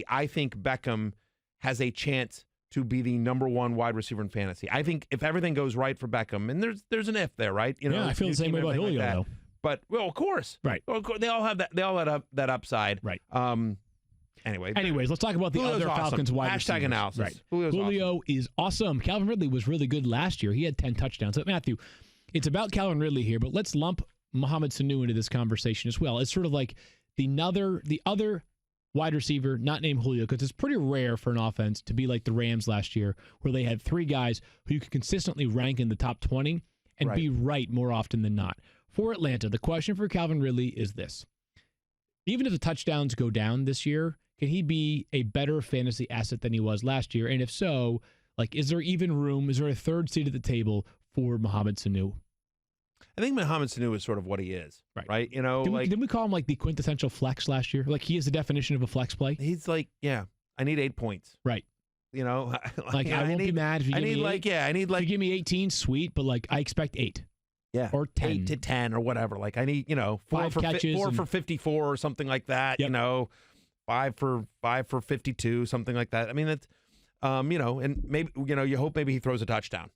I think Beckham has a chance to be the number 1 wide receiver in fantasy. I think if everything goes right for Beckham, and there's an if there, right? I feel the same way about Julio, though. But of course, right? Well, of course, they all have that upside, right? Anyways, let's talk about the Julio's other Falcons wide receivers. Hashtag analysis. Right. Julio is awesome. Calvin Ridley was really good last year. He had 10 touchdowns. So, Matthew, it's about Calvin Ridley here, but let's lump Mohamed Sanu into this conversation as well. It's sort of like the other wide receiver, not named Julio, because it's pretty rare for an offense to be like the Rams last year, where they had 3 guys who you could consistently rank in the top 20 and be right more often than not. For Atlanta, the question for Calvin Ridley is this. Even if the touchdowns go down this year, can he be a better fantasy asset than he was last year? And if so, like, is there even room? Is there a third seat at the table for Mohamed Sanu? I think Mohamed Sanu is sort of what he is, right? Didn't we call him like the quintessential flex last year? Like, he is the definition of a flex play. He's like, I need 8 points, right? I won't be mad if you give me 8. If you give me 18, sweet, but like I expect 8. Yeah, or 10. 8 to 10 or whatever. Like, I need 4 for 54 or something like that. Yep. 5 for 52, something like that. I mean, that's and maybe you hope maybe he throws a touchdown.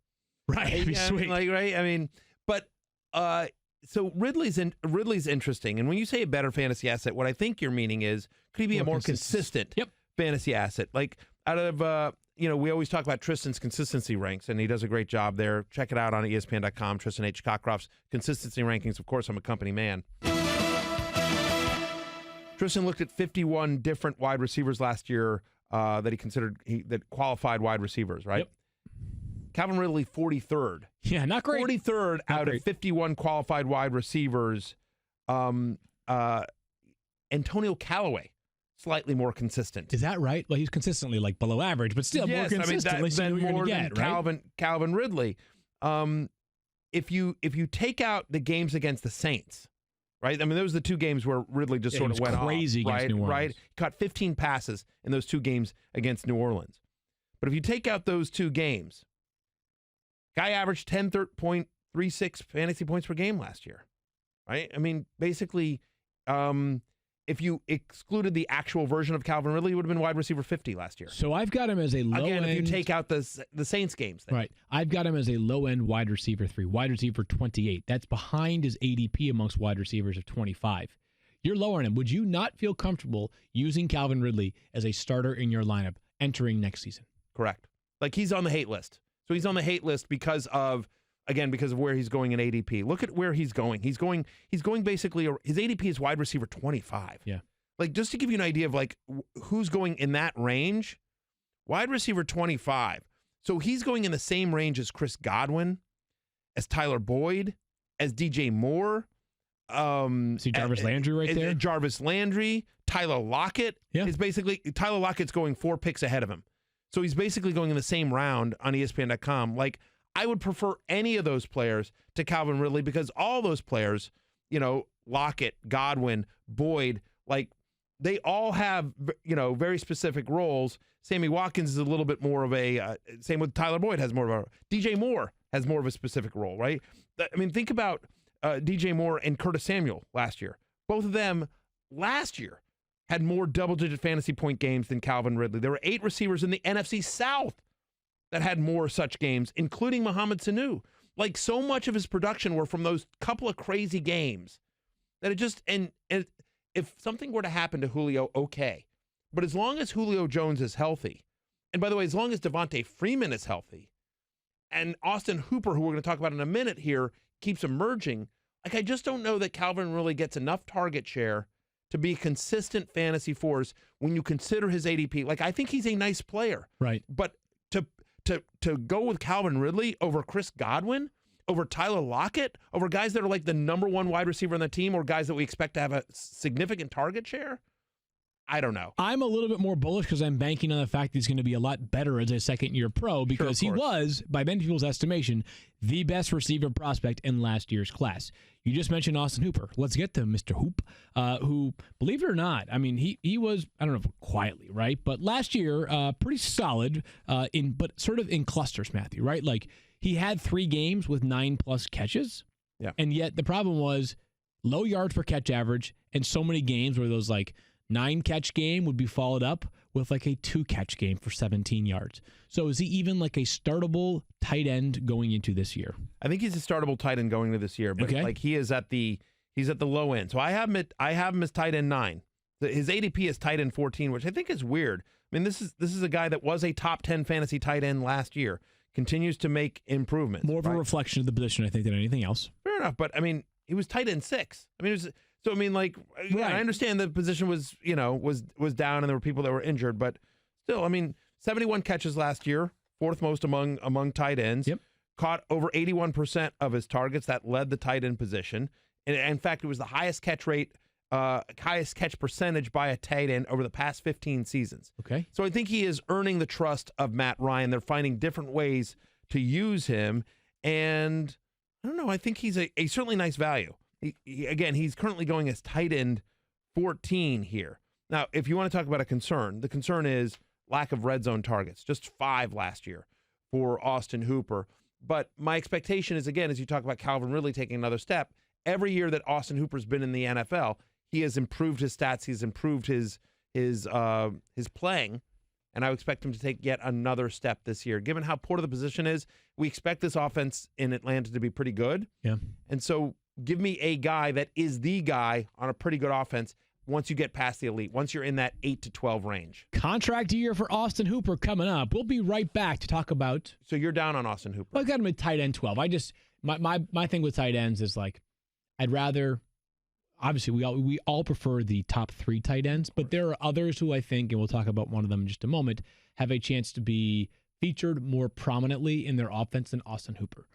Right, it'd be sweet. Right. I mean, but so Ridley's interesting. And when you say a better fantasy asset, what I think you're meaning is, could he be a more consistent fantasy asset? Like, out of we always talk about Tristan's consistency ranks, and he does a great job there. Check it out on ESPN.com. Tristan H. Cockcroft's consistency rankings. Of course, I'm a company man. Tristan looked at 51 different wide receivers last year that he considered that qualified wide receivers, right? Yep. Calvin Ridley, 43rd. Yeah, not great. 43rd out of 51 qualified wide receivers. Antonio Callaway, slightly more consistent. Is that right? Well, he's consistently like below average, but still more consistent. More than Calvin Ridley. If you take out the games against the Saints, right? I mean, those are the 2 games where Ridley just sort of went crazy off, against New Orleans. Right? He caught 15 passes in those 2 games against New Orleans. But if you take out those 2 games, guy averaged 10.36 fantasy points per game last year, right? I mean, basically, if you excluded the actual version of Calvin Ridley, he would have been wide receiver 50 last year. So I've got him as a low end. If you take out the Saints games. Then. Right. I've got him as a low end wide receiver 3, wide receiver 28. That's behind his ADP amongst wide receivers of 25. You're lower on him. Would you not feel comfortable using Calvin Ridley as a starter in your lineup entering next season? Correct. Like, he's on the hate list. So he's on the hate list because of where he's going in ADP. Look at where he's going. He's going basically, his ADP is wide receiver 25. Yeah. Like, just to give you an idea of like who's going in that range, wide receiver 25. So he's going in the same range as Chris Godwin, as Tyler Boyd, as DJ Moore. See Jarvis Landry right there? Jarvis Landry, Tyler Lockett. Yeah. Is basically, Tyler Lockett's going 4 picks ahead of him. So he's basically going in the same round on ESPN.com. Like, I would prefer any of those players to Calvin Ridley because all those players, Lockett, Godwin, Boyd, like they all have, very specific roles. Sammy Watkins is a little bit more of a, same with Tyler Boyd has more of a, DJ Moore has more of a specific role, right? I mean, think about DJ Moore and Curtis Samuel last year. Both of them last year had more double-digit fantasy point games than Calvin Ridley. There were 8 receivers in the NFC South that had more such games, including Mohamed Sanu. Like, so much of his production were from those couple of crazy games that it just, and if something were to happen to Julio, okay. But as long as Julio Jones is healthy, and by the way, as long as Devontae Freeman is healthy, and Austin Hooper, who we're going to talk about in a minute here, keeps emerging, like, I just don't know that Calvin really gets enough target share to be a consistent fantasy force when you consider his ADP. Like, I think he's a nice player. Right. But to go with Calvin Ridley over Chris Godwin, over Tyler Lockett, over guys that are like the number 1 wide receiver on the team, or guys that we expect to have a significant target share, I don't know. I'm a little bit more bullish because I'm banking on the fact that he's going to be a lot better as a second-year pro because he was, by many people's estimation, the best receiver prospect in last year's class. You just mentioned Austin Hooper. Let's get to Mr. Hoop, who, believe it or not, I mean, he was, I don't know if quietly, right? But last year, pretty solid, but sort of in clusters, Matthew, right? Like, he had 3 games with 9+ catches. Yeah. And yet the problem was low yards per catch average and so many games where those, 9-catch game would be followed up with a 2-catch game for 17 yards. So is he even a startable tight end going into this year? I think he's a startable tight end going into this year, but he is he's at the low end. So I have him as tight end 9. His ADP is tight end 14, which I think is weird. I mean, this is a guy that was a top 10 fantasy tight end last year. Continues to make improvements. More of a reflection of the position, I think, than anything else. Fair enough, but I mean, he was tight end 6. I mean, I understand the position was was down and there were people that were injured, but still, I mean, 71 catches last year, 4th most among tight ends. Yep. Caught over 81% of his targets. That led the tight end position. And in fact, it was the highest catch percentage by a tight end over the past 15 seasons. Okay. So I think he is earning the trust of Matt Ryan. They're finding different ways to use him. And I don't know, I think he's a certainly nice value. Again, he's currently going as tight end 14 here. Now, if you want to talk about a concern, the concern is lack of red zone targets, just 5 last year for Austin Hooper. But my expectation is, again, as you talk about Calvin Ridley taking another step, every year that Austin Hooper's been in the NFL, he has improved his stats. He's improved his playing, and I would expect him to take yet another step this year. Given how poor the position is, we expect this offense in Atlanta to be pretty good. Yeah. And so give me a guy that is the guy on a pretty good offense once you get past the elite, once you're in that 8 to 12 range. Contract year for Austin Hooper coming up. We'll be right back to talk about. So you're down on Austin Hooper. Well, I got him at tight end 12. My thing with tight ends is I'd rather. Obviously, we all prefer the top 3 tight ends, but there are others who I think, and we'll talk about one of them in just a moment, have a chance to be featured more prominently in their offense than Austin Hooper.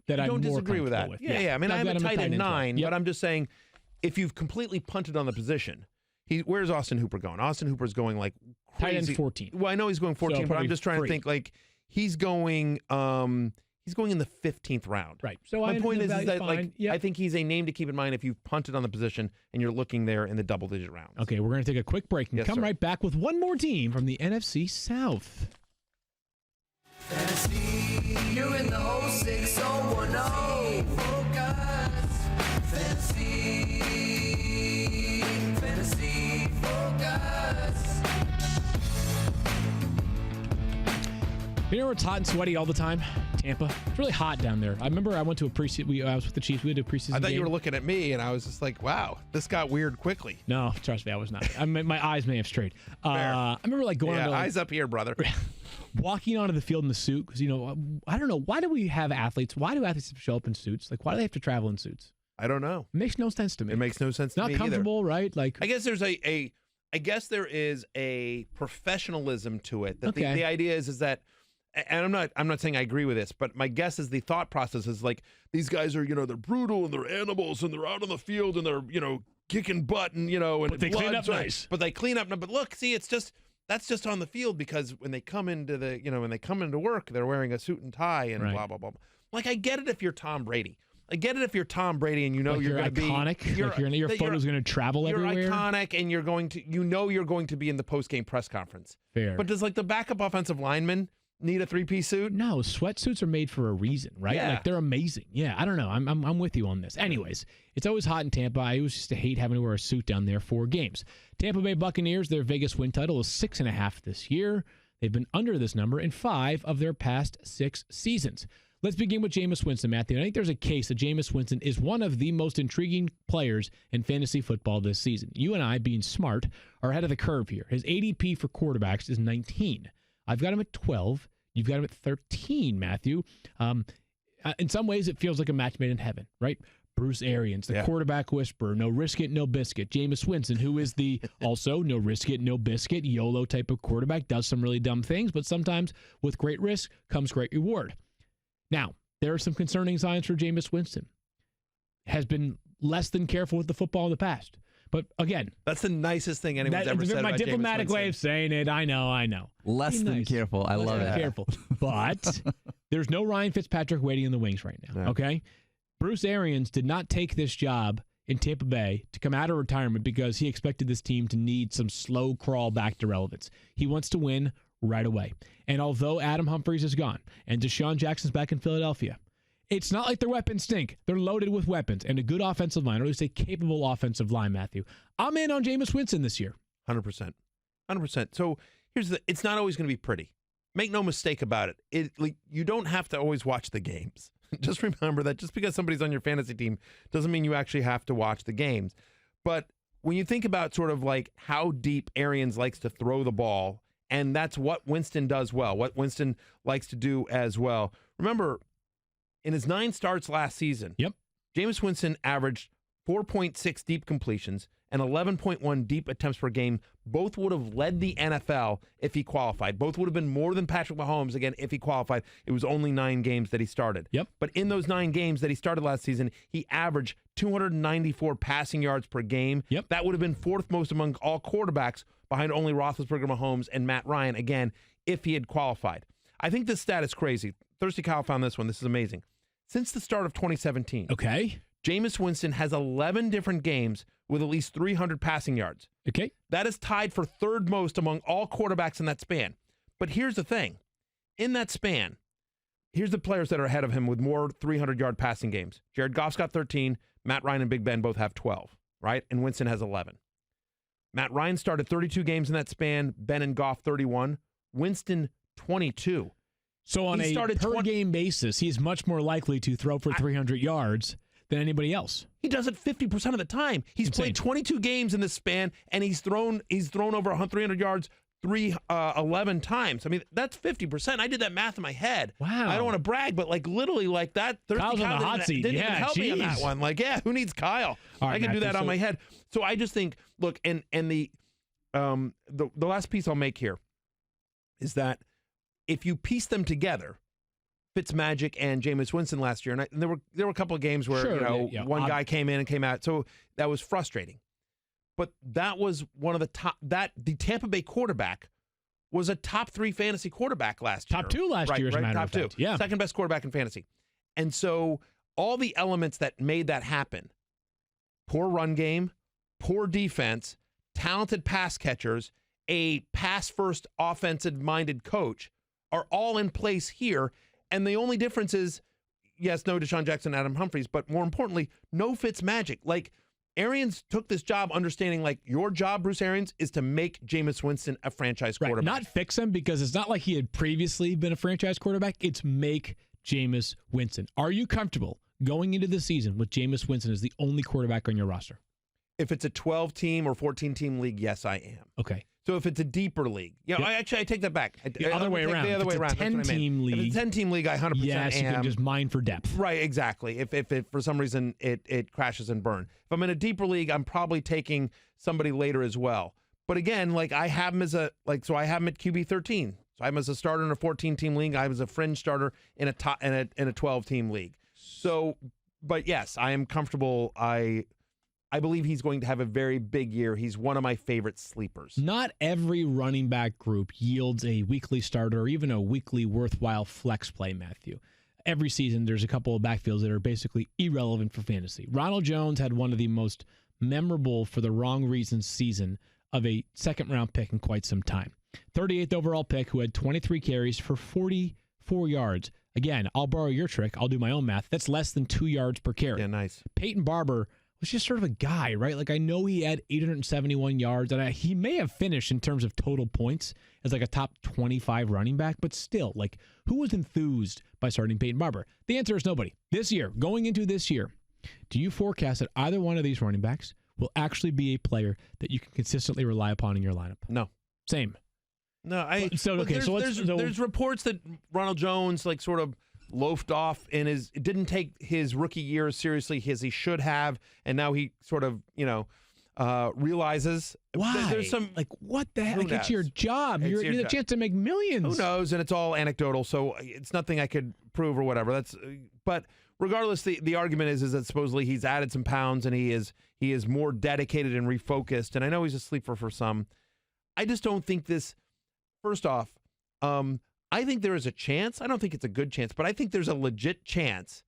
That I don't disagree with that. Yeah. I mean, I have a tight end 9, but I'm just saying, if you've completely punted on the position, where's Austin Hooper going? Austin Hooper's going crazy. Tight end 14. Well, I know he's going 14, but I'm just trying to think he's going. He's going in the 15th round. Right. So my point is that yep. I think he's a name to keep in mind if you've punted on the position and you're looking there in the double-digit rounds. Okay, we're going to take a quick break and come right back with one more team from the NFC South. Fantasy, you're in the whole 6010. Focus. Fantasy, focus. You know where it's hot and sweaty all the time? Tampa. It's really hot down there. I remember I went to a preseason. I was with the Chiefs. We had a preseason I thought game. you were looking at me, and I was just like, wow, this got weird quickly. No, trust me, I was not. My eyes may have strayed. I remember going on eyes up here, brother. Walking onto the field in the suit, because, I don't know. Why do we have athletes? Why do athletes show up in suits? Why do they have to travel in suits? I don't know. It makes no sense to me. It makes no sense to me Not comfortable, either. right? I guess there's I guess there is a professionalism to it. That the idea is that, and I'm not saying I agree with this, but my guess is the thought process is these guys are, they're brutal and they're animals and they're out on the field and they're, kicking butt and, and but they clean up nice. But they clean up. But look, see, it's just that's just on the field because when they come into work, they're wearing a suit and tie and Right. blah, blah, blah. Like, I get it if you're Tom Brady. I get it if you're Tom Brady and you know Like you're going to be iconic. Your photo's going to travel you're everywhere. iconic and you're going to be in the post-game press conference. Fair. But does like the backup offensive lineman need a three-piece suit? No, sweatsuits are made for a reason, right? Yeah. Like they're amazing. Yeah, I don't know. I'm with you on this. Anyways, it's always hot in Tampa. I always used to hate having to wear a suit down there for games. Tampa Bay Buccaneers, their Vegas win total is 6.5 this year. They've been under this number in 5 of their past 6 seasons. Let's begin with Jameis Winston, Matthew. I think there's a case that Jameis Winston is one of the most intriguing players in fantasy football this season. You and I, being smart, are ahead of the curve here. His ADP for quarterbacks is 19. I've got him at 12. You've got him at 13, Matthew. In some ways, it feels like a match made in heaven, right? Bruce Arians, the quarterback whisperer, no risk it, no biscuit. Jameis Winston, who is the also no risk it, no biscuit, YOLO type of quarterback, does some really dumb things, but sometimes with great risk comes great reward. Now, there are some concerning signs for Jameis Winston. Has been less than careful with the football in the past. But again, that's the nicest thing anyone's ever said my about diplomatic Jameis way of Winston. saying it. I know. Less Be than nice. careful. I Less love than it. careful. But there's no Ryan Fitzpatrick waiting in the wings right now. No. Okay? Bruce Arians did not take this job in Tampa Bay to come out of retirement because he expected this team to need some slow crawl back to relevance. He wants to win right away. And although Adam Humphries is gone and Deshaun Jackson's back in Philadelphia, it's not like their weapons stink. They're loaded with weapons and a good offensive line, or at least a capable offensive line, Matthew. I'm in on Jameis Winston this year. 100%. 100%. So it's not always going to be pretty. Make no mistake about it. You don't have to always watch the games. Just remember that just because somebody's on your fantasy team doesn't mean you actually have to watch the games. But when you think about sort of like how deep Arians likes to throw the ball, and that's what Winston does well, what Winston likes to do as well. Remember, in his 9 starts last season, Jameis Winston averaged 4.6 deep completions and 11.1 deep attempts per game. Both would have led the NFL if he qualified. Both would have been more than Patrick Mahomes, again, if he qualified. It was only 9 games that he started. But in those 9 games that he started last season, he averaged 294 passing yards per game. That would have been 4th most among all quarterbacks, behind only Roethlisberger, Mahomes, and Matt Ryan, again, if he had qualified. I think this stat is crazy. Thirsty Kyle found this one. This is amazing. Since the start of 2017, Jameis Winston has 11 different games with at least 300 passing yards. That is tied for 3rd most among all quarterbacks in that span. But here's the thing. In that span, here's the players that are ahead of him with more 300-yard passing games. Jared Goff's got 13. Matt Ryan and Big Ben both have 12, right? And Winston has 11. Matt Ryan started 32 games in that span. Ben and Goff, 31. Winston, 22. So on a per-game basis, he's much more likely to throw for 300 yards than anybody else. He does it 50% of the time. He's played 22 games in this span, and he's thrown over 300 yards 11 times. I mean, that's 50%. I did that math in my head. Wow. I don't want to brag, but like literally like that. Kyle's on the hot seat. Didn't even help me on that one. Like, who needs Kyle? All right, I can do that on my head. So I just think, look, and the last piece I'll make here is that if you piece them together, Fitzmagic and Jameis Winston last year, and there were a couple of games where one guy came in and came out, so that was frustrating. But that was one of the top. The Tampa Bay quarterback was a top 3 fantasy quarterback last year. Top 2 last year, as a matter of fact. Yeah, 2nd best quarterback in fantasy. And so all the elements that made that happen: poor run game, poor defense, talented pass catchers, a pass-first, offensive-minded coach, are all in place here. And the only difference is, yes, no Deshaun Jackson, Adam Humphries, but more importantly, no Fitzmagic. Like, Arians took this job understanding, like, your job, Bruce Arians, is to make Jameis Winston a franchise quarterback. Not fix him, because it's not like he had previously been a franchise quarterback. It's make Jameis Winston. Are you comfortable going into the season with Jameis Winston as the only quarterback on your roster? If it's a 12-team or 14-team league, yes, I am. Okay. So if it's a deeper league, I take that back. The other way around. The other way around. If it's a 10-team league. If it's a 10-team league, I 100% yes, you am. can just mine for depth. Right, exactly. If it, for some reason it crashes and burns. If I'm in a deeper league, I'm probably taking somebody later as well. But again, like I have him as I have him at QB 13. So I have him as a starter in a 14-team league. I have him as a fringe starter in a 12-team league. So, but yes, I am comfortable. I I believe he's going to have a very big year. He's one of my favorite sleepers. Not every running back group yields a weekly starter or even a weekly worthwhile flex play, Matthew. Every season, there's a couple of backfields that are basically irrelevant for fantasy. Ronald Jones had one of the most memorable for the wrong reasons season of a second-round pick in quite some time. 38th overall pick who had 23 carries for 44 yards. Again, I'll borrow your trick. I'll do my own math. That's less than 2 yards per carry. Yeah, nice. Peyton Barber was just sort of a guy, right? Like, I know he had 871 yards, and he may have finished in terms of total points as like a top 25 running back, but still, like, who was enthused by starting Peyton Barber? The answer is nobody. This year, going into this year, do you forecast that either one of these running backs will actually be a player that you can consistently rely upon in your lineup? No. Same. No, there's reports that Ronald Jones like sort of loafed off and didn't take his rookie year as seriously as he should have, and now he sort of realizes why. There's some like what the heck? Like, it's your job. You're the chance to make millions. Who knows? And it's all anecdotal, so it's nothing I could prove or whatever. But regardless, the argument is that supposedly he's added some pounds and he is more dedicated and refocused. And I know he's a sleeper for some. I just don't think this. First off, I think there is a chance. I don't think it's a good chance, but I think there's a legit chance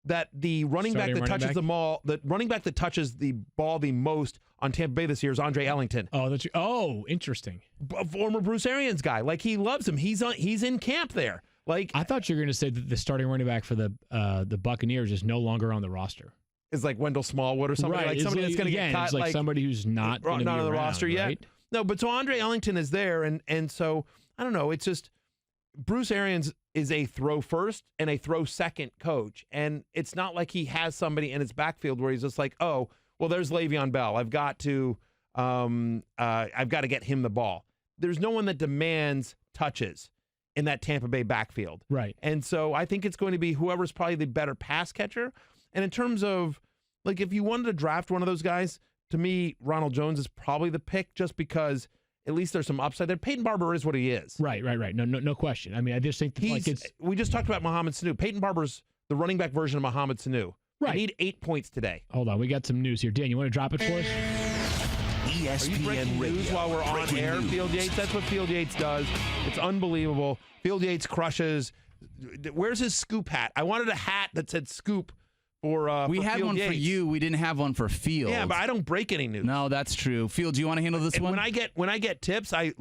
that the running back that touches the running back that touches the ball the most on Tampa Bay this year is Andre Ellington. Oh, interesting. A former Bruce Arians guy. Like, he loves him. He's in camp there. Like, I thought you were going to say that the starting running back for the Buccaneers is no longer on the roster. Is like Wendell Smallwood or somebody, right. Like somebody that's going to get cut. It's like somebody who's not on the roster right? yet. No, but so Andre Ellington is there, and so I don't know. It's just Bruce Arians is a throw first and a throw second coach, and it's not like he has somebody in his backfield where he's just like, oh, well, there's Le'Veon Bell. I've got to get him the ball. There's no one that demands touches in that Tampa Bay backfield, right? And so I think it's going to be whoever's probably the better pass catcher. And in terms of like, if you wanted to draft one of those guys, to me, Ronald Jones is probably the pick just because at least there's some upside there. Peyton Barber is what he is. Right. No question. I mean, I just think that we just talked about Mohamed Sanu. Peyton Barber's the running back version of Mohamed Sanu. Right. I need 8 points today. Hold on. We got some news here. Dan, you want to drop it for us? ESPN Are you breaking news while we're on air, news. Field Yates? That's what Field Yates does. It's unbelievable. Field Yates crushes. Where's his scoop hat? I wanted a hat that said scoop. We had Field one Yates. for you. We didn't have one for Field. Yeah, but I don't break any news. No, that's true. Field, do you want to handle this one? When I get tips, I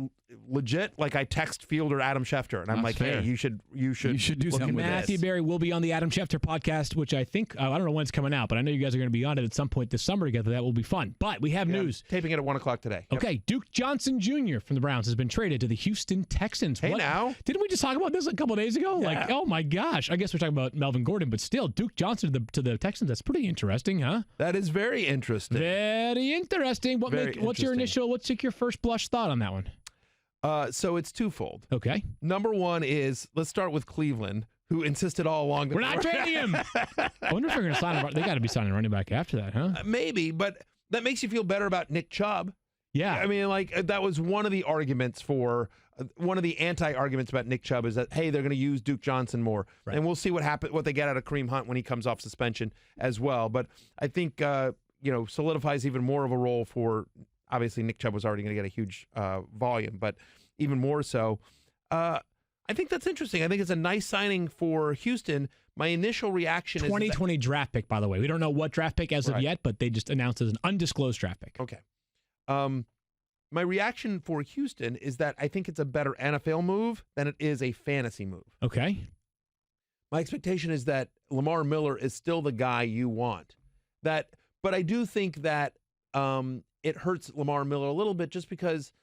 legit I text Field or Adam Schefter, and I'm like, fair. Hey, you should do something. Matthew Berry will be on the Adam Schefter podcast, which I think I don't know when it's coming out, but I know you guys are going to be on it at some point this summer together. That will be fun. But we have news. Taping it at 1:00 today. Yep. Okay, Duke Johnson Jr. from the Browns has been traded to the Houston Texans. Hey, now didn't we just talk about this a couple of days ago? Yeah. Like, oh my gosh! I guess we're talking about Melvin Gordon, but still, Duke Johnson to the Texans. That's pretty interesting, huh? That is very interesting. Very interesting. What's your first blush thought on that one? So it's twofold. Okay. Number one is, let's start with Cleveland, who insisted all along that we're not trading him. I wonder if they're going to sign him. They got to be signing a running back after that, huh? Maybe, but that makes you feel better about Nick Chubb. Yeah. I mean, that was one of the arguments one of the anti-arguments about Nick Chubb is that, hey, they're going to use Duke Johnson more. Right. And we'll see what they get out of Kareem Hunt when he comes off suspension as well. But I think, solidifies even more of a role for, obviously Nick Chubb was already going to get a huge volume, but even more so. I think that's interesting. I think it's a nice signing for Houston. My initial reaction 2020 draft pick, by the way. We don't know what draft pick as of yet, but they just announced it as an undisclosed draft pick. Okay. My reaction for Houston is that I think it's a better NFL move than it is a fantasy move. Okay. My expectation is that Lamar Miller is still the guy you want. But I do think that it hurts Lamar Miller a little bit just because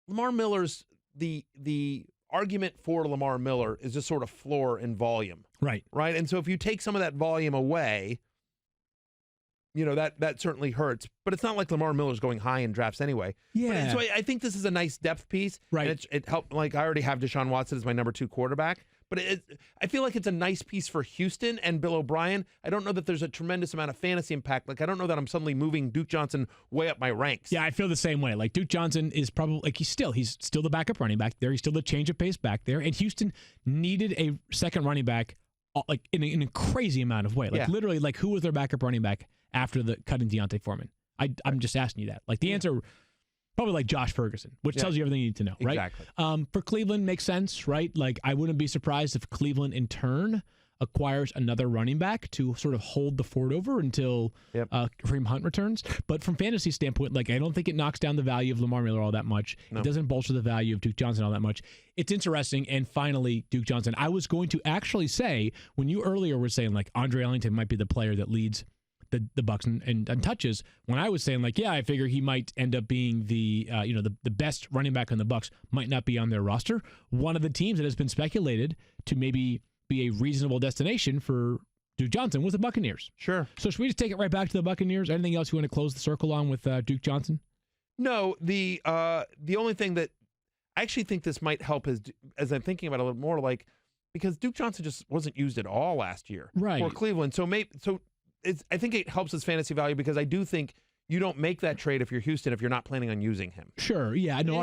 Lamar Miller's the argument for Lamar Miller is just sort of floor and volume. Right. Right. And so if you take some of that volume away, that certainly hurts. But it's not like Lamar Miller's going high in drafts anyway. Yeah. So I think this is a nice depth piece. Right. And it helped. Like, I already have Deshaun Watson as my number 2 quarterback. But I feel like it's a nice piece for Houston and Bill O'Brien. I don't know that there's a tremendous amount of fantasy impact. Like, I don't know that I'm suddenly moving Duke Johnson way up my ranks. Yeah, I feel the same way. Like, Duke Johnson is probably, he's still the backup running back there. He's still the change of pace back there. And Houston needed a second running back, in a crazy amount of way. Literally, who was their backup running back after the cutting Deontay Foreman? I'm just asking you that. Like the answer, probably like Josh Ferguson, which tells you everything you need to know, right? Exactly. For Cleveland, makes sense, right? Like I wouldn't be surprised if Cleveland in turn acquires another running back to sort of hold the fort over until Kareem Hunt returns. But from fantasy standpoint, like I don't think it knocks down the value of Lamar Miller all that much. No. It doesn't bolster the value of Duke Johnson all that much. It's interesting. And finally, Duke Johnson. I was going to actually say, when you earlier were saying like Andre Ellington might be the player that leads the Bucs and touches, when I was saying like, yeah, I figure he might end up being the best running back on the Bucs, might not be on their roster. One of the teams that has been speculated to maybe be a reasonable destination for Duke Johnson was the Buccaneers. Sure. So should we just take it right back to the Buccaneers? Anything else you want to close the circle on with Duke Johnson? No, the only thing that I actually think this might help is, as I'm thinking about it a little more, like because Duke Johnson just wasn't used at all last year for Cleveland. So I think it helps his fantasy value because I do think you don't make that trade if you're Houston if you're not planning on using him. Sure, yeah, no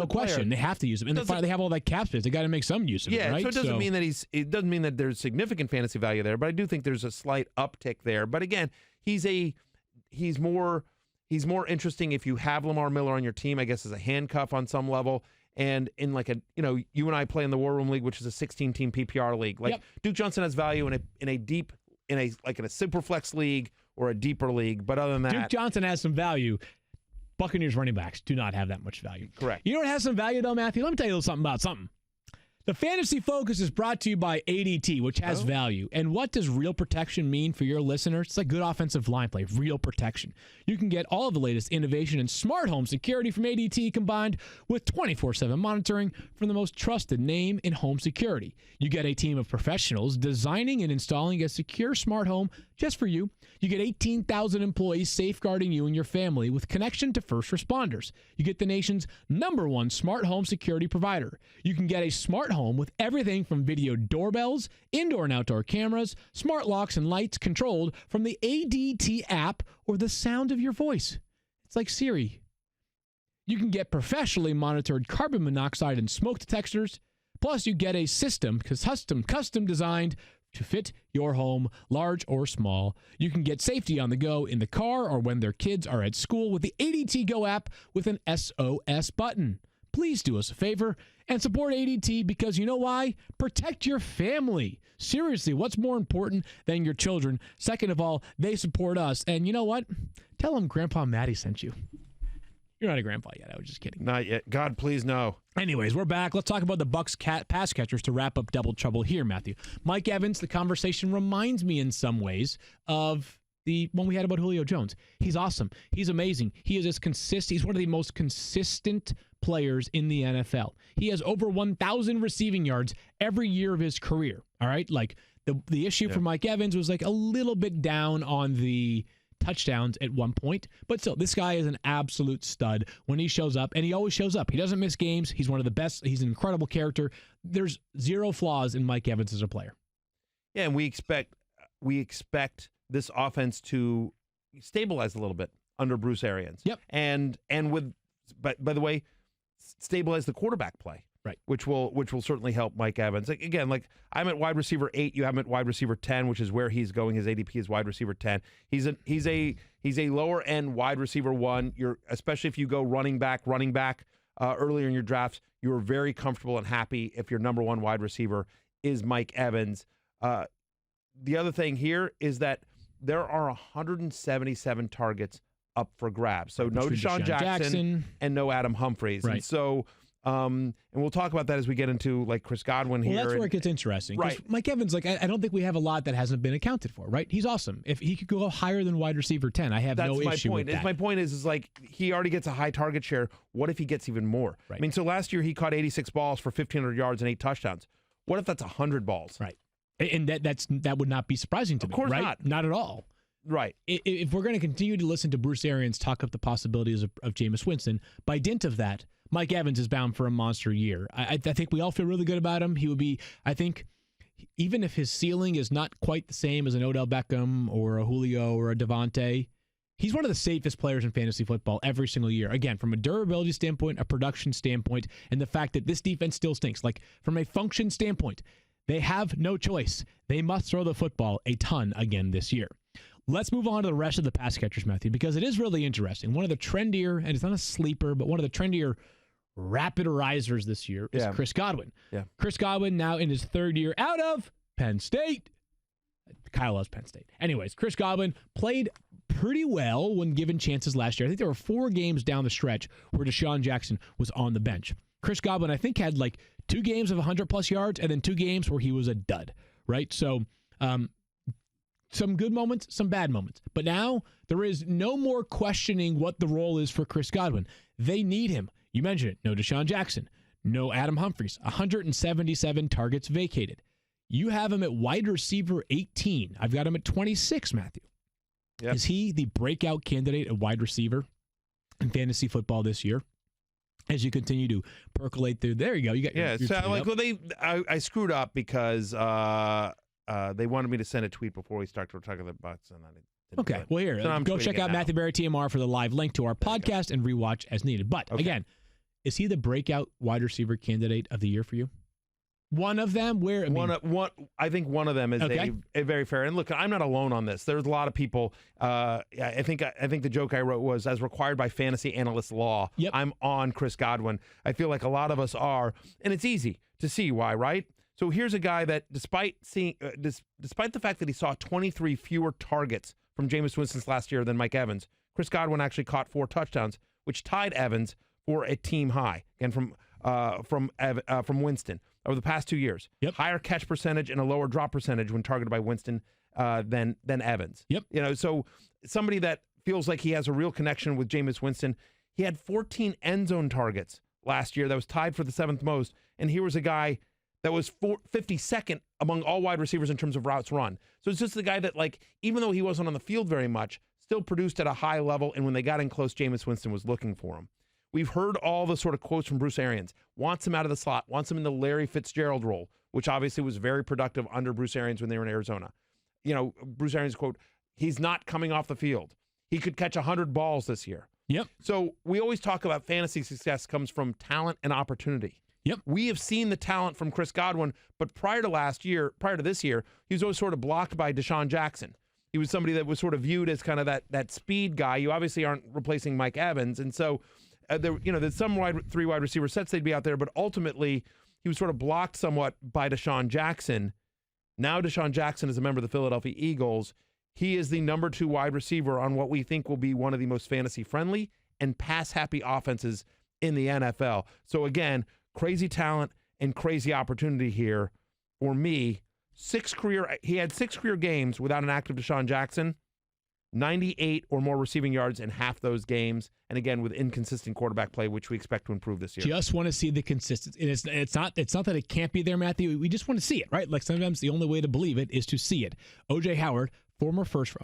question. Player. They have to use him, and they have all that cap space. They got to make some use of it, right? So it doesn't mean that it doesn't mean that there's significant fantasy value there, but I do think there's a slight uptick there. But again, he's more interesting if you have Lamar Miller on your team, I guess, as a handcuff on some level. And in like you and I play in the War Room League, which is a 16-team PPR league. Like Duke Johnson has value in a super flex league or a deeper league, but other than that, Duke Johnson has some value. Buccaneers running backs do not have that much value. Correct. You know what has some value though, Matthew? Let me tell you a little something about something. The Fantasy Focus is brought to you by ADT, which has value. And what does real protection mean for your listeners? It's like good offensive line play, real protection. You can get all of the latest innovation in smart home security from ADT combined with 24/7 monitoring from the most trusted name in home security. You get a team of professionals designing and installing a secure smart home just for you. You get 18,000 employees safeguarding you and your family with connection to first responders. You get the nation's #1 smart home security provider. You can get a smart home with everything from video doorbells, indoor and outdoor cameras, smart locks and lights controlled from the ADT app or the sound of your voice. It's like Siri. You can get professionally monitored carbon monoxide and smoke detectors. Plus, you get a system custom designed to fit your home, large or small. You can get safety on the go in the car or when their kids are at school with the ADT Go app with an SOS button. Please do us a favor and support ADT because you know why? Protect your family. Seriously, what's more important than your children? Second of all, they support us. And you know what? Tell them Grandpa Matty sent you. You're not a grandpa yet. I was just kidding. Not yet. God, please no. Anyways, we're back. Let's talk about the Bucs pass catchers to wrap up double trouble here, Matthew. Mike Evans, the conversation reminds me in some ways of the one we had about Julio Jones. He's awesome. He's amazing. He is as consistent. He's one of the most consistent players in the NFL. He has over 1,000 receiving yards every year of his career. All right? Like the issue for Mike Evans was like a little bit down on the touchdowns at one point, but still, this guy is an absolute stud when he shows up, and he always shows up. He doesn't miss games. He's one of the best. He's an incredible character. There's zero flaws in Mike Evans as a player. Yeah, and we expect this offense to stabilize a little bit under Bruce Arians. Yep. And with, by the way, stabilize the quarterback play. Right. Which will certainly help Mike Evans. Like, again, like I'm at wide receiver 8, you have him at wide receiver 10, which is where he's going. His ADP is wide receiver 10. He's a lower end wide receiver 1. Especially if you go running back earlier in your drafts, you're very comfortable and happy if your number 1 wide receiver is Mike Evans. The other thing here is that there are 177 targets up for grabs. So no Deshaun Jackson and no Adam Humphries. Right. And so and we'll talk about that as we get into like Chris Godwin here. Well, that's where it gets interesting. Right. Mike Evans, like I don't think we have a lot that hasn't been accounted for, right? He's awesome. If he could go higher than wide receiver 10, I have no issue with that. My point is like he already gets a high target share. What if he gets even more? Right. I mean, so last year he caught 86 balls for 1,500 yards and 8 touchdowns. What if that's 100 balls? Right. And that would not be surprising to me. Of course right? not. Not at all. Right. If we're going to continue to listen to Bruce Arians talk up the possibilities of Jameis Winston, by dint of that, Mike Evans is bound for a monster year. I think we all feel really good about him. He would be, I think, even if his ceiling is not quite the same as an Odell Beckham or a Julio or a Devontae, he's one of the safest players in fantasy football every single year. Again, from a durability standpoint, a production standpoint, and the fact that this defense still stinks. Like, from a function standpoint, they have no choice. They must throw the football a ton again this year. Let's move on to the rest of the pass catchers, Matthew, because it is really interesting. One of the trendier, and it's not a sleeper, but one of the trendier rapid risers this year is Chris Godwin. Yeah. Chris Godwin now in his third year out of Penn State. Kyle loves Penn State. Anyways, Chris Godwin played pretty well when given chances last year. I think there were 4 games down the stretch where Deshaun Jackson was on the bench. Chris Godwin, I think, had like 2 games of 100-plus yards and then 2 games where he was a dud, right? So some good moments, some bad moments. But now there is no more questioning what the role is for Chris Godwin. They need him. You mentioned it. No Deshaun Jackson. No Adam Humphries. 177 targets vacated. You have him at wide receiver 18. I've got him at 26, Matthew. Yep. Is he the breakout candidate at wide receiver in fantasy football this year? As you continue to percolate through, there you go. You got your so like, well, I screwed up because they wanted me to send a tweet before we start to talk about the Bucs, and I didn't. Okay, well here, so go check out Matthew Berry TMR for the live link to our podcast and rewatch as needed. But again, is he the breakout wide receiver candidate of the year for you? One of them? Where? I think one of them is a very fair. And look, I'm not alone on this. There's a lot of people. I think the joke I wrote was, as required by fantasy analyst law, I'm on Chris Godwin. I feel like a lot of us are, and it's easy to see why, right? So here's a guy that, despite the fact that he saw 23 fewer targets from Jameis Winston's last year than Mike Evans, Chris Godwin actually caught 4 touchdowns, which tied Evans for a team high. Again, from Winston over the past 2 years. Higher catch percentage and a lower drop percentage when targeted by Winston than Evans. So somebody that feels like he has a real connection with Jameis Winston. He had 14 end zone targets last year. That was tied for the 7th most. And here was a guy that was 52nd among all wide receivers in terms of routes run. So it's just the guy that, like, even though he wasn't on the field very much, still produced at a high level. And when they got in close, Jameis Winston was looking for him. We've heard all the sort of quotes from Bruce Arians. Wants him out of the slot, wants him in the Larry Fitzgerald role, which obviously was very productive under Bruce Arians when they were in Arizona. You know, Bruce Arians' quote, he's not coming off the field. He could catch 100 balls this year. So we always talk about fantasy success comes from talent and opportunity. We have seen the talent from Chris Godwin, but prior to this year, he was always sort of blocked by Deshaun Jackson. He was somebody that was sort of viewed as kind of that speed guy. You obviously aren't replacing Mike Evans, and so there's some 3 wide receiver sets they'd be out there, but ultimately he was sort of blocked somewhat by Deshaun Jackson. Now Deshaun Jackson is a member of the Philadelphia Eagles. He is the number 2 wide receiver on what we think will be one of the most fantasy-friendly and pass-happy offenses in the NFL. So again, crazy talent and crazy opportunity here for me. He had 6 career games without an active Deshaun Jackson. 98 or more receiving yards in half those games, and again with inconsistent quarterback play, which we expect to improve this year. Just want to see the consistency. And it's not that it can't be there, Matthew. We just want to see it, right? Like sometimes the only way to believe it is to see it. O.J. Howard, former first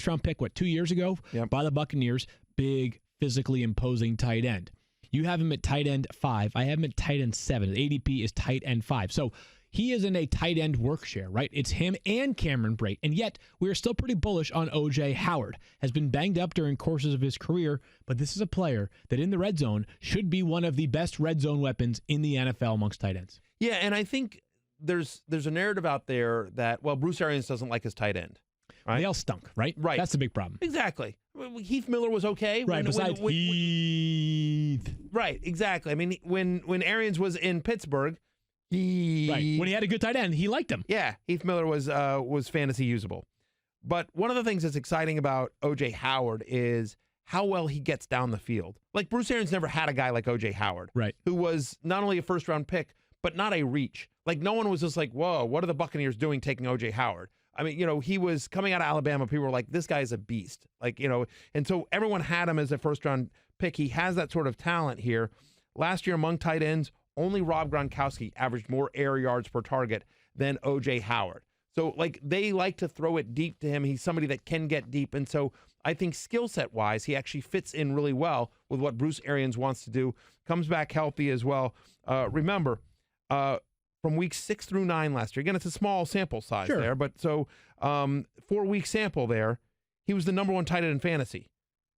round pick, 2 years ago by the Buccaneers, big, physically imposing tight end. You have him at tight end 5. I have him at tight end 7. The ADP is tight end 5. So he is in a tight end work share, right? It's him and Cameron Brate. And yet, we are still pretty bullish on O.J. Howard. Has been banged up during courses of his career, but this is a player that in the red zone should be one of the best red zone weapons in the NFL amongst tight ends. Yeah, and I think there's a narrative out there that, well, Bruce Arians doesn't like his tight end. Right? They all stunk, right? Right. That's the big problem. Exactly. Heath Miller was okay. Right, besides Heath. Right, exactly. I mean, when Arians was in Pittsburgh, when he had a good tight end, he liked him. Yeah, Heath Miller was fantasy usable. But one of the things that's exciting about O.J. Howard is how well he gets down the field. Like Bruce Arians never had a guy like O.J. Howard, right? Who was not only a first-round pick, but not a reach. Like no one was just like, whoa, what are the Buccaneers doing taking O.J. Howard? I mean, he was coming out of Alabama. People were like, this guy is a beast. Like, and so everyone had him as a first-round pick. He has that sort of talent here. Last year among tight ends, only Rob Gronkowski averaged more air yards per target than O.J. Howard. So, they like to throw it deep to him. He's somebody that can get deep. And so I think skill set-wise, he actually fits in really well with what Bruce Arians wants to do. Comes back healthy as well. Remember, from weeks 6 through 9 last year, again, it's a small sample size there, but so 4-week sample there, he was the number 1 tight end in fantasy.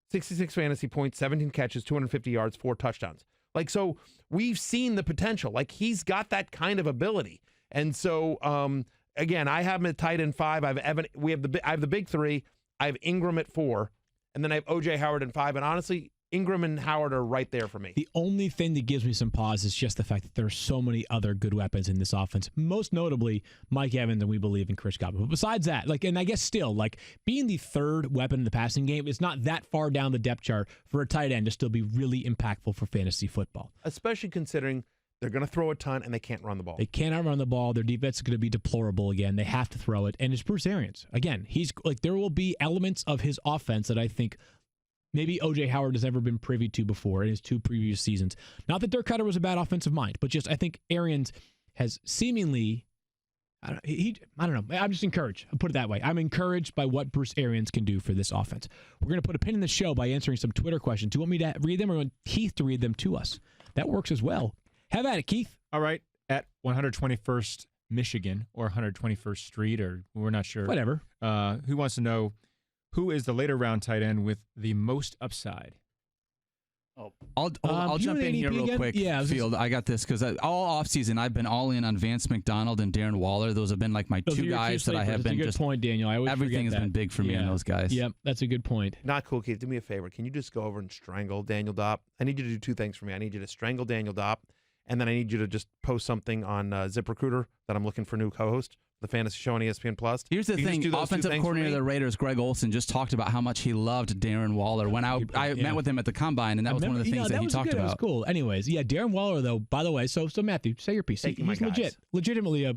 66 fantasy points, 17 catches, 250 yards, 4 touchdowns. So we've seen the potential. He's got that kind of ability. And so, again, I have him at tight end 5. I have the big 3. I have Ingram at 4, and then I have O.J. Howard at 5. And honestly, Ingram and Howard are right there for me. The only thing that gives me some pause is just the fact that there are so many other good weapons in this offense, most notably Mike Evans, and we believe in Chris Godwin. But besides that, and I guess still, being the third weapon in the passing game, it's not that far down the depth chart for a tight end to still be really impactful for fantasy football. Especially considering they're going to throw a ton and they can't run the ball. They cannot run the ball. Their defense is going to be deplorable again. They have to throw it. And it's Bruce Arians. Again, there will be elements of his offense that I think maybe O.J. Howard has never been privy to before in his 2 previous seasons. Not that Dirk Cutter was a bad offensive mind, but just I think Arians has seemingly, I don't know. I'm just encouraged. I'll put it that way. I'm encouraged by what Bruce Arians can do for this offense. We're going to put a pin in the show by answering some Twitter questions. Do you want me to read them or do you want Keith to read them to us? That works as well. Have at it, Keith. All right. At 121st Michigan or 121st Street, or we're not sure. Whatever. Who wants to know who is the later round tight end with the most upside? I'll jump in here real quick, Field. I got this because all offseason I've been all in on Vance McDonald and Darren Waller. Those have been my 2 guys that I have been. That's a good point, Daniel. I always everything has been big for me in those guys. Yep, that's a good point. Not cool, Keith. Do me a favor. Can you just go over and strangle Daniel Dopp? I need you to do 2 things for me. I need you to strangle Daniel Dopp, and then I need you to just post something on ZipRecruiter that I'm looking for a new co-host. The fantasy show on ESPN Plus. Here's the thing: offensive coordinator of the Raiders, Greg Olson, just talked about how much he loved Darren Waller. When I met with him at the combine, and that was one of the things that he talked about. That was cool. Anyways, Darren Waller, though. By the way, so Matthew, say your piece. He's legitimately a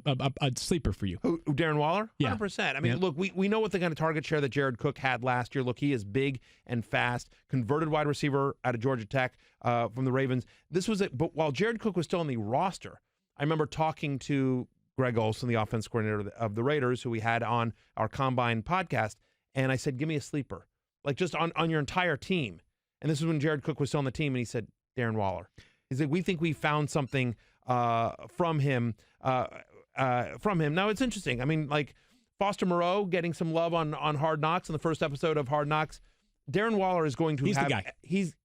sleeper for you. Who, Darren Waller? Yeah. 100%. I mean, look, we know what the kind of target share that Jared Cook had last year. Look, he is big and fast. Converted wide receiver out of Georgia Tech from the Ravens. But while Jared Cook was still on the roster, I remember talking to Greg Olson, the offense coordinator of the Raiders, who we had on our Combine podcast, and I said, give me a sleeper, just on your entire team. And this is when Jared Cook was still on the team, and he said, Darren Waller. He said, we think we found something from him. Now, it's interesting. I mean, Foster Moreau getting some love on Hard Knocks in the first episode of Hard Knocks. Darren Waller is going to the guy. He's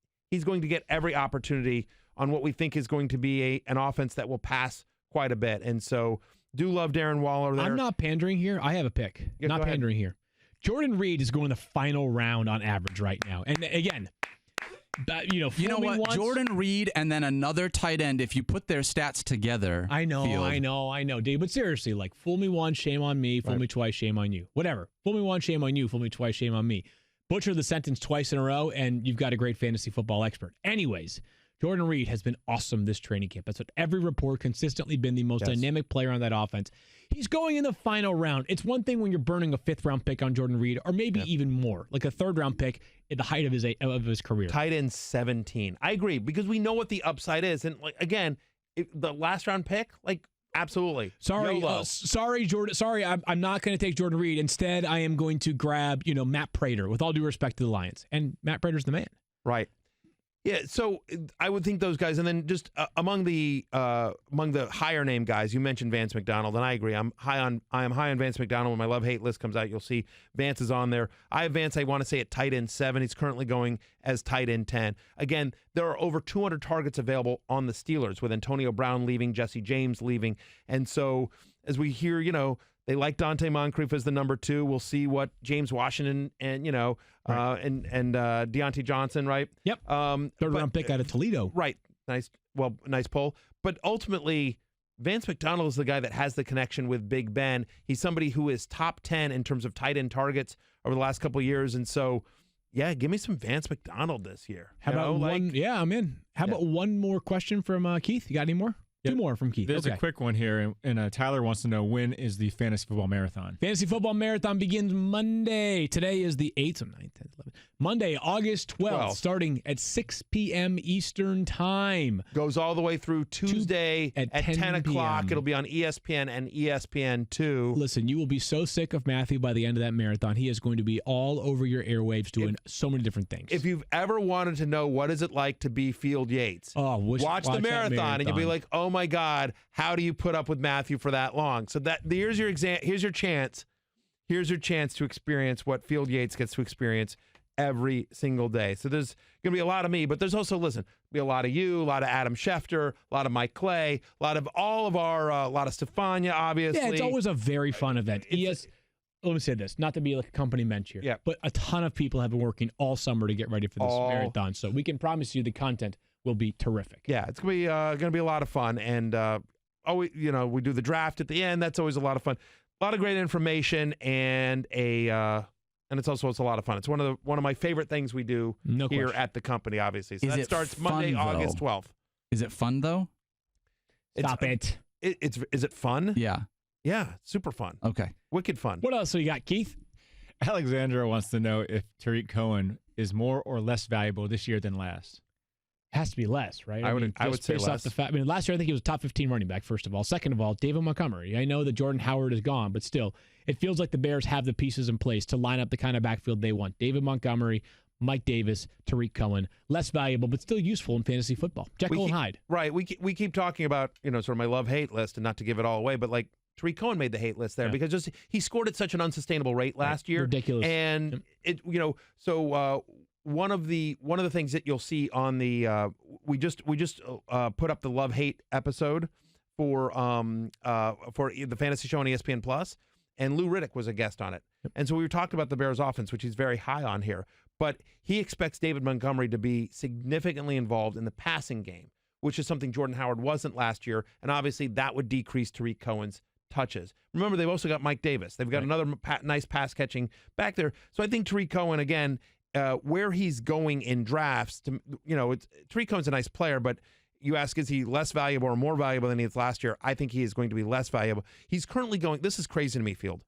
going to get every opportunity on what we think is going to be an offense that will pass quite a bit. And so do love Darren Waller there. I'm not pandering here. I have a pick. Not pandering here. Jordan Reed is going the final round on average right now. And again, you know what? Jordan Reed and then another tight end, if you put their stats together. I know, Dave. But seriously, fool me once, shame on me. Fool me twice, shame on you. Whatever. Fool me once, shame on you. Fool me twice, shame on me. Butcher the sentence twice in a row, and you've got a great fantasy football expert. Anyways, Jordan Reed has been awesome this training camp. That's what every report consistently been the most dynamic player on that offense. He's going in the final round. It's one thing when you're burning a 5th-round pick on Jordan Reed, or maybe even more, like a 3rd-round pick at the height of his career. Tight end 17. I agree, because we know what the upside is. And again, the last-round pick, absolutely. Sorry, Jordan. Sorry, I'm not going to take Jordan Reed. Instead, I am going to grab Matt Prater. With all due respect to the Lions, and Matt Prater's the man. Right. Yeah, so I would think those guys, and then just among the higher name guys, you mentioned Vance McDonald, and I agree. I am high on Vance McDonald. When my love-hate list comes out, you'll see Vance is on there. I have Vance, I want to say, at tight end 7. He's currently going as tight end 10. Again, there are over 200 targets available on the Steelers, with Antonio Brown leaving, Jesse James leaving, and so as we hear, they like Dante Moncrief as the number 2. We'll see what James Washington and Deontay Johnson, right? Yep. 3rd-round pick out of Toledo. Right. Nice pull. But ultimately, Vance McDonald is the guy that has the connection with Big Ben. He's somebody who is top 10 in terms of tight end targets over the last couple of years, and so give me some Vance McDonald this year. How about one? Yeah, I'm in. How about one more question from Keith? You got any more? Yep. 2 more from Keith. There's a quick one here, and Tyler wants to know, when is the Fantasy Football Marathon? Fantasy Football Marathon begins Monday. Today is the 8th, 9th, 10th, 11th. Monday, August 12th, starting at 6 p.m. Eastern Time. Goes all the way through Tuesday at 10 o'clock. It'll be on ESPN and ESPN2. Listen, you will be so sick of Matthew by the end of that marathon. He is going to be all over your airwaves doing so many different things. If you've ever wanted to know what is it like to be Field Yates, watch the marathon, and you'll be like, oh my God, how do you put up with Matthew for that long? So here's your chance. Here's your chance to experience what Field Yates gets to experience every single day. So there's going to be a lot of me, but there's also, be a lot of you, a lot of Adam Schefter, a lot of Mike Clay, a lot of all of our, a lot of Stefania, obviously. Yeah, it's always a very fun event. let me say this, not to be like a company bench here, but a ton of people have been working all summer to get ready for this marathon. So we can promise you the content will be terrific. Yeah, it's gonna be a lot of fun, and we do the draft at the end. That's always a lot of fun. A lot of great information, and it's a lot of fun. It's one of my favorite things we do here at the company. Obviously, so that starts Monday, August 12th. Is it fun though? Stop it. Is it fun? Yeah. Yeah, super fun. Okay. Wicked fun. What else you got, Keith? Alexandra wants to know if Tariq Cohen is more or less valuable this year than last. Has to be less, right? I would say less. Last year I think he was a top 15 running back, first of all. Second of all, David Montgomery. I know that Jordan Howard is gone, but still, it feels like the Bears have the pieces in place to line up the kind of backfield they want. David Montgomery, Mike Davis, Tariq Cohen, less valuable, but still useful in fantasy football. Jekyll and Hyde. Right. We keep talking about, sort of my love-hate list, and not to give it all away, but like Tariq Cohen made the hate list there because he scored at such an unsustainable rate last year. Ridiculous. And one of the things that you'll see on the we just put up the love-hate episode for the fantasy show on ESPN Plus, and Lou Riddick was a guest on it. And so we were talking about the Bears offense, which he's very high on here, but he expects David Montgomery to be significantly involved in the passing game, which is something Jordan Howard wasn't last year, and obviously that would decrease Tariq Cohen's touches. Remember, they've also got Mike Davis. They've got another nice pass catching back there. So I think Tariq Cohen, again, where he's going in drafts, Tariq Cohen's a nice player, but you ask, is he less valuable or more valuable than he is last year? I think he is going to be less valuable. He's currently going, this is crazy to me, Field.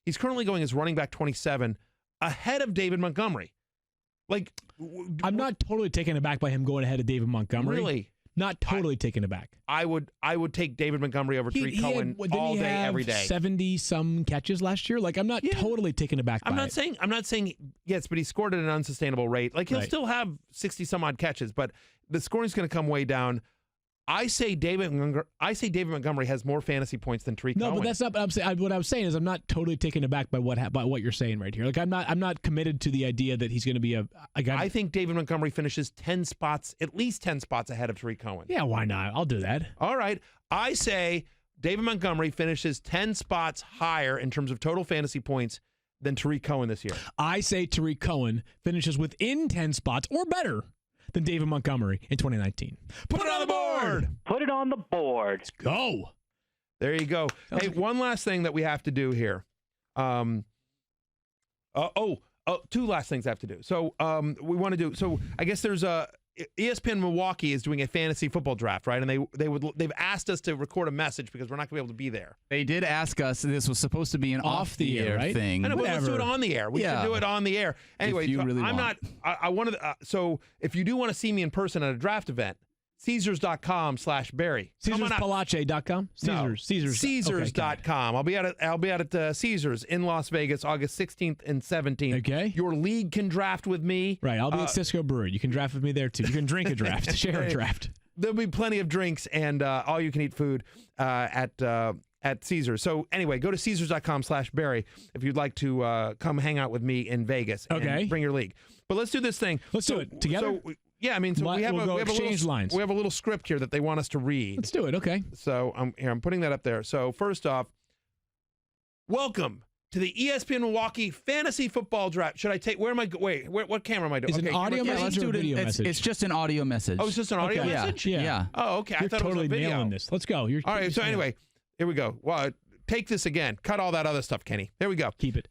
He's currently going as running back 27 ahead of David Montgomery. I'm not totally taken aback by him going ahead of David Montgomery. Really? Not totally taken aback. I would take David Montgomery over Tariq Cohen all day, every day. 70-some catches last year. I'm not totally taken aback by it. I'm not saying yes, but he scored at an unsustainable rate. He'll still have 60-some odd catches, but the scoring's going to come way down. I say David Montgomery has more fantasy points than Tariq Cohen. No, but that's not what I'm saying. What I'm saying is I'm not totally taken aback by what you're saying right here. I'm not committed to the idea that he's going to be a guy. I think David Montgomery finishes at least 10 spots ahead of Tariq Cohen. Yeah, why not? I'll do that. All right. I say David Montgomery finishes 10 spots higher in terms of total fantasy points than Tariq Cohen this year. I say Tariq Cohen finishes within 10 spots or better than David Montgomery in 2019. Put it on the board! Put it on the board. Let's go. There you go. Hey, one last thing that we have to do here. Two last things I have to do. So we want to do. So I guess there's ESPN Milwaukee is doing a fantasy football draft, right? And they've asked us to record a message because we're not going to be able to be there. They did ask us. This was supposed to be an off the air right? thing. I know, but let's do it on the air. We should do it on the air. Anyway, I wanted. So if you do want to see me in person at a draft event, Caesars.com/Berry. CaesarsPalace.com? Caesars. Caesars.com. I'll be at Caesars in Las Vegas, August 16th and 17th. Okay. Your league can draft with me. Right. I'll be at Cisco Brewery. You can draft with me there, too. You can drink a draft. Share a draft. There'll be plenty of drinks and all-you-can-eat food at Caesars. So anyway, go to Caesars.com/Berry if you'd like to come hang out with me in Vegas. Okay. And bring your league. But let's do this thing. Let's do it together. Yeah, I mean, so we have a little script here that they want us to read. Let's do it. Okay. So I'm putting that up there. So first off, welcome to the ESPN Milwaukee Fantasy Football Draft. Should I take? Where am I? Wait, what camera am I doing? Is it an audio message or a video message? It's just an audio message. Oh, it's just an audio message. Yeah. Oh, okay. You're I thought totally it was a video. nailing this. Let's go. All right. So anyway, here we go. Well, take this again. Cut all that other stuff, Kenny. There we go. Keep it.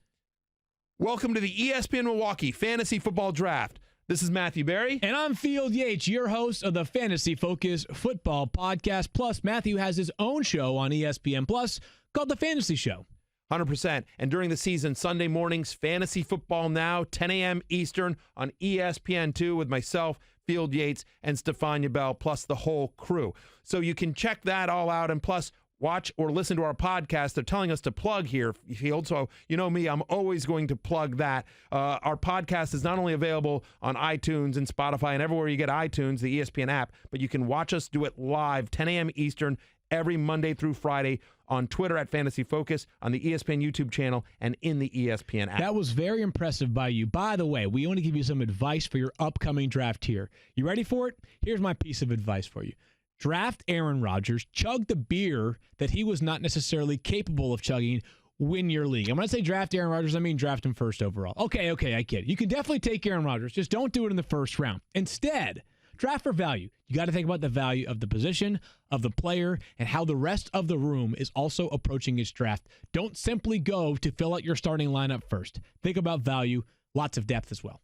Welcome to the ESPN Milwaukee Fantasy Football Draft. This is Matthew Berry. And I'm Field Yates, your host of the Fantasy Focus Football Podcast. Plus, Matthew has his own show on ESPN Plus called The Fantasy Show. 100%. And during the season, Sunday mornings, Fantasy Football Now, 10 a.m. Eastern on ESPN2 with myself, Field Yates, and Stefania Bell, plus the whole crew. So you can check that all out. And plus, watch or listen to our podcast. They're telling us to plug here, Field. So you know me, I'm always going to plug that. Our podcast is not only available on iTunes and Spotify and everywhere you get iTunes, the ESPN app, but you can watch us do it live, 10 a.m. Eastern, every Monday through Friday on Twitter at Fantasy Focus, on the ESPN YouTube channel, and in the ESPN app. That was very impressive by you. By the way, we want to give you some advice for your upcoming draft here. You ready for it? Here's my piece of advice for you. Draft Aaron Rodgers, chug the beer that he was not necessarily capable of chugging win your league. And when I say draft Aaron Rodgers, I mean draft him first overall. Okay, I get it. You can definitely take Aaron Rodgers. Just don't do it in the first round. Instead, draft for value. You got to think about the value of the position, of the player, and how the rest of the room is also approaching its draft. Don't simply go to fill out your starting lineup first. Think about value, lots of depth as well.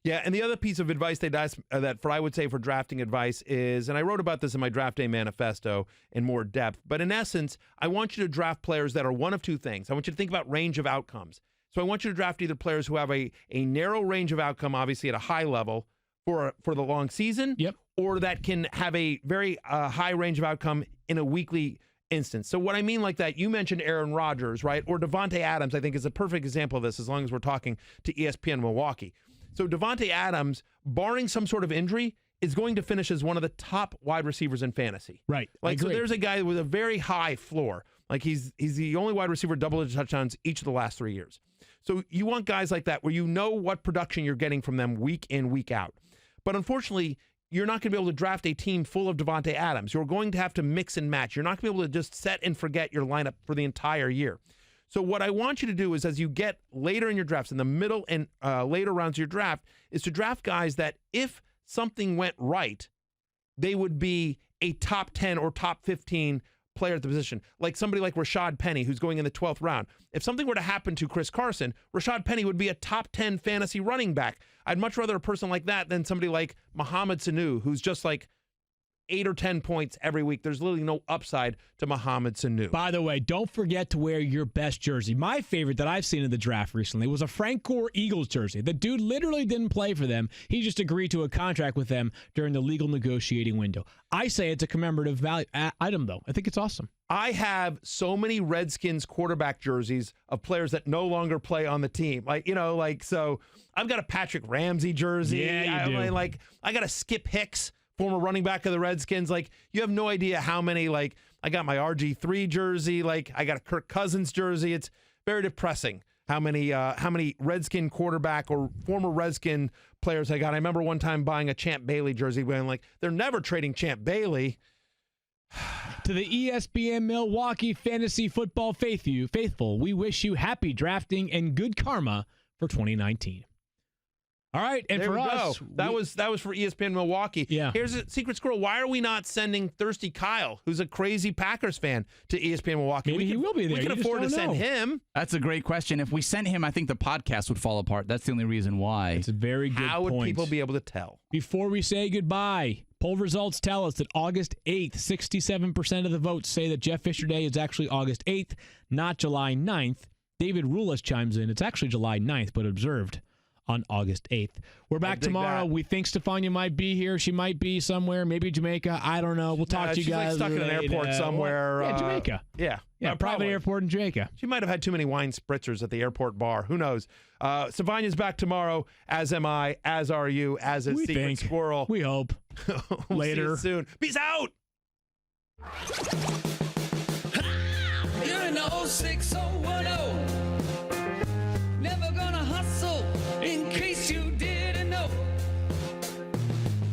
Yeah, and the other piece of advice I would say for drafting advice is, and I wrote about this in my draft day manifesto in more depth, but in essence, I want you to draft players that are one of two things. I want you to think about range of outcomes. So I want you to draft either players who have a narrow range of outcome, obviously at a high level for the long season, or that can have a very high range of outcome in a weekly instance. So what I mean like that, you mentioned Aaron Rodgers, right? Or Davante Adams, I think is a perfect example of this, as long as we're talking to ESPN Milwaukee. So Davante Adams, barring some sort of injury, is going to finish as one of the top wide receivers in fantasy. Right. Like, so there's a guy with a very high floor. Like he's the only wide receiver double-digit touchdowns each of the last 3 years. So you want guys like that where you know what production you're getting from them week in, week out. But unfortunately, you're not going to be able to draft a team full of Davante Adams. You're going to have to mix and match. You're not going to be able to just set and forget your lineup for the entire year. So what I want you to do is, as you get later in your drafts, in the middle and later rounds of your draft, is to draft guys that if something went right, they would be a top 10 or top 15 player at the position. Like somebody like Rashad Penny, who's going in the 12th round. If something were to happen to Chris Carson, Rashad Penny would be a top 10 fantasy running back. I'd much rather a person like that than somebody like Mohamed Sanu, who's just like 8 or 10 points every week. There's literally no upside to Mohamed Sanu. By the way, don't forget to wear your best jersey. My favorite that I've seen in the draft recently was a Frank Gore Eagles jersey. The dude literally didn't play for them. He just agreed to a contract with them during the legal negotiating window. I say it's a commemorative value item, though. I think it's awesome. I have so many Redskins quarterback jerseys of players that no longer play on the team. So I've got a Patrick Ramsey jersey. Yeah, you do. I got a Skip Hicks, former running back of the Redskins. You have no idea how many, I got my RG3 jersey, I got a Kirk Cousins jersey. It's very depressing how many Redskin quarterback or former Redskin players I got. I remember one time buying a Champ Bailey jersey, going they're never trading Champ Bailey. To the ESPN Milwaukee Fantasy Football faithful, we wish you happy drafting and good karma for 2019. All right, and there for we us, go. That was for ESPN Milwaukee. Yeah. Here's a secret squirrel. Why are we not sending Thirsty Kyle, who's a crazy Packers fan, to ESPN Milwaukee? Maybe he will be there. We can afford to send him. That's a great question. If we sent him, I think the podcast would fall apart. That's the only reason why. It's a very good point. How would people be able to tell? Before we say goodbye, poll results tell us that August 8th, 67% of the votes say that Jeff Fisher Day is actually August 8th, not July 9th. David Rulis chimes in. It's actually July 9th, but observed on August 8th. We're back tomorrow. That. We think Stefania might be here. She might be somewhere, maybe Jamaica. I don't know. We'll talk to you guys. She's stuck in an airport somewhere. Yeah, Jamaica. Yeah. Yeah, private airport in Jamaica. She might have had too many wine spritzers at the airport bar. Who knows? Stefania's back tomorrow, as am I, as are you, as is Secret Squirrel. We hope. We'll Later. See you soon. Peace out! You're in the 06010. Never gonna hustle in case you didn't know.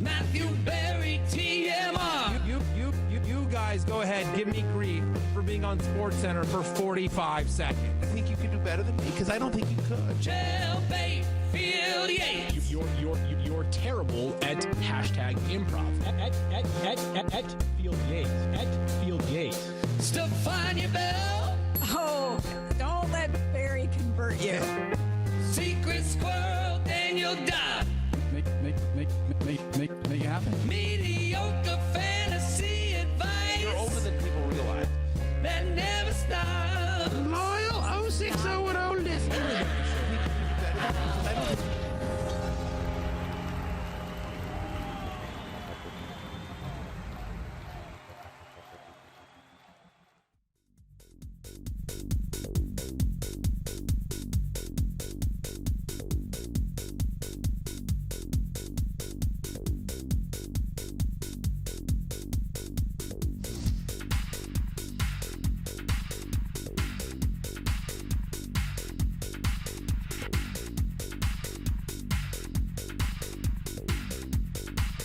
Matthew Berry, TMR. You guys go ahead, give me grief for being on SportsCenter for 45 seconds. I think you could do better than me because I don't think you could. Berry, Field Yates. You're terrible at hashtag improv. At Field Yates. At Field Yates. Stefania Bell. Oh, don't let Barry convert you. Secret Squirrel, Daniel Dodd. Make it happen. Mediocre fantasy advice. You're older than people realize. That never stops. Loyal 06010.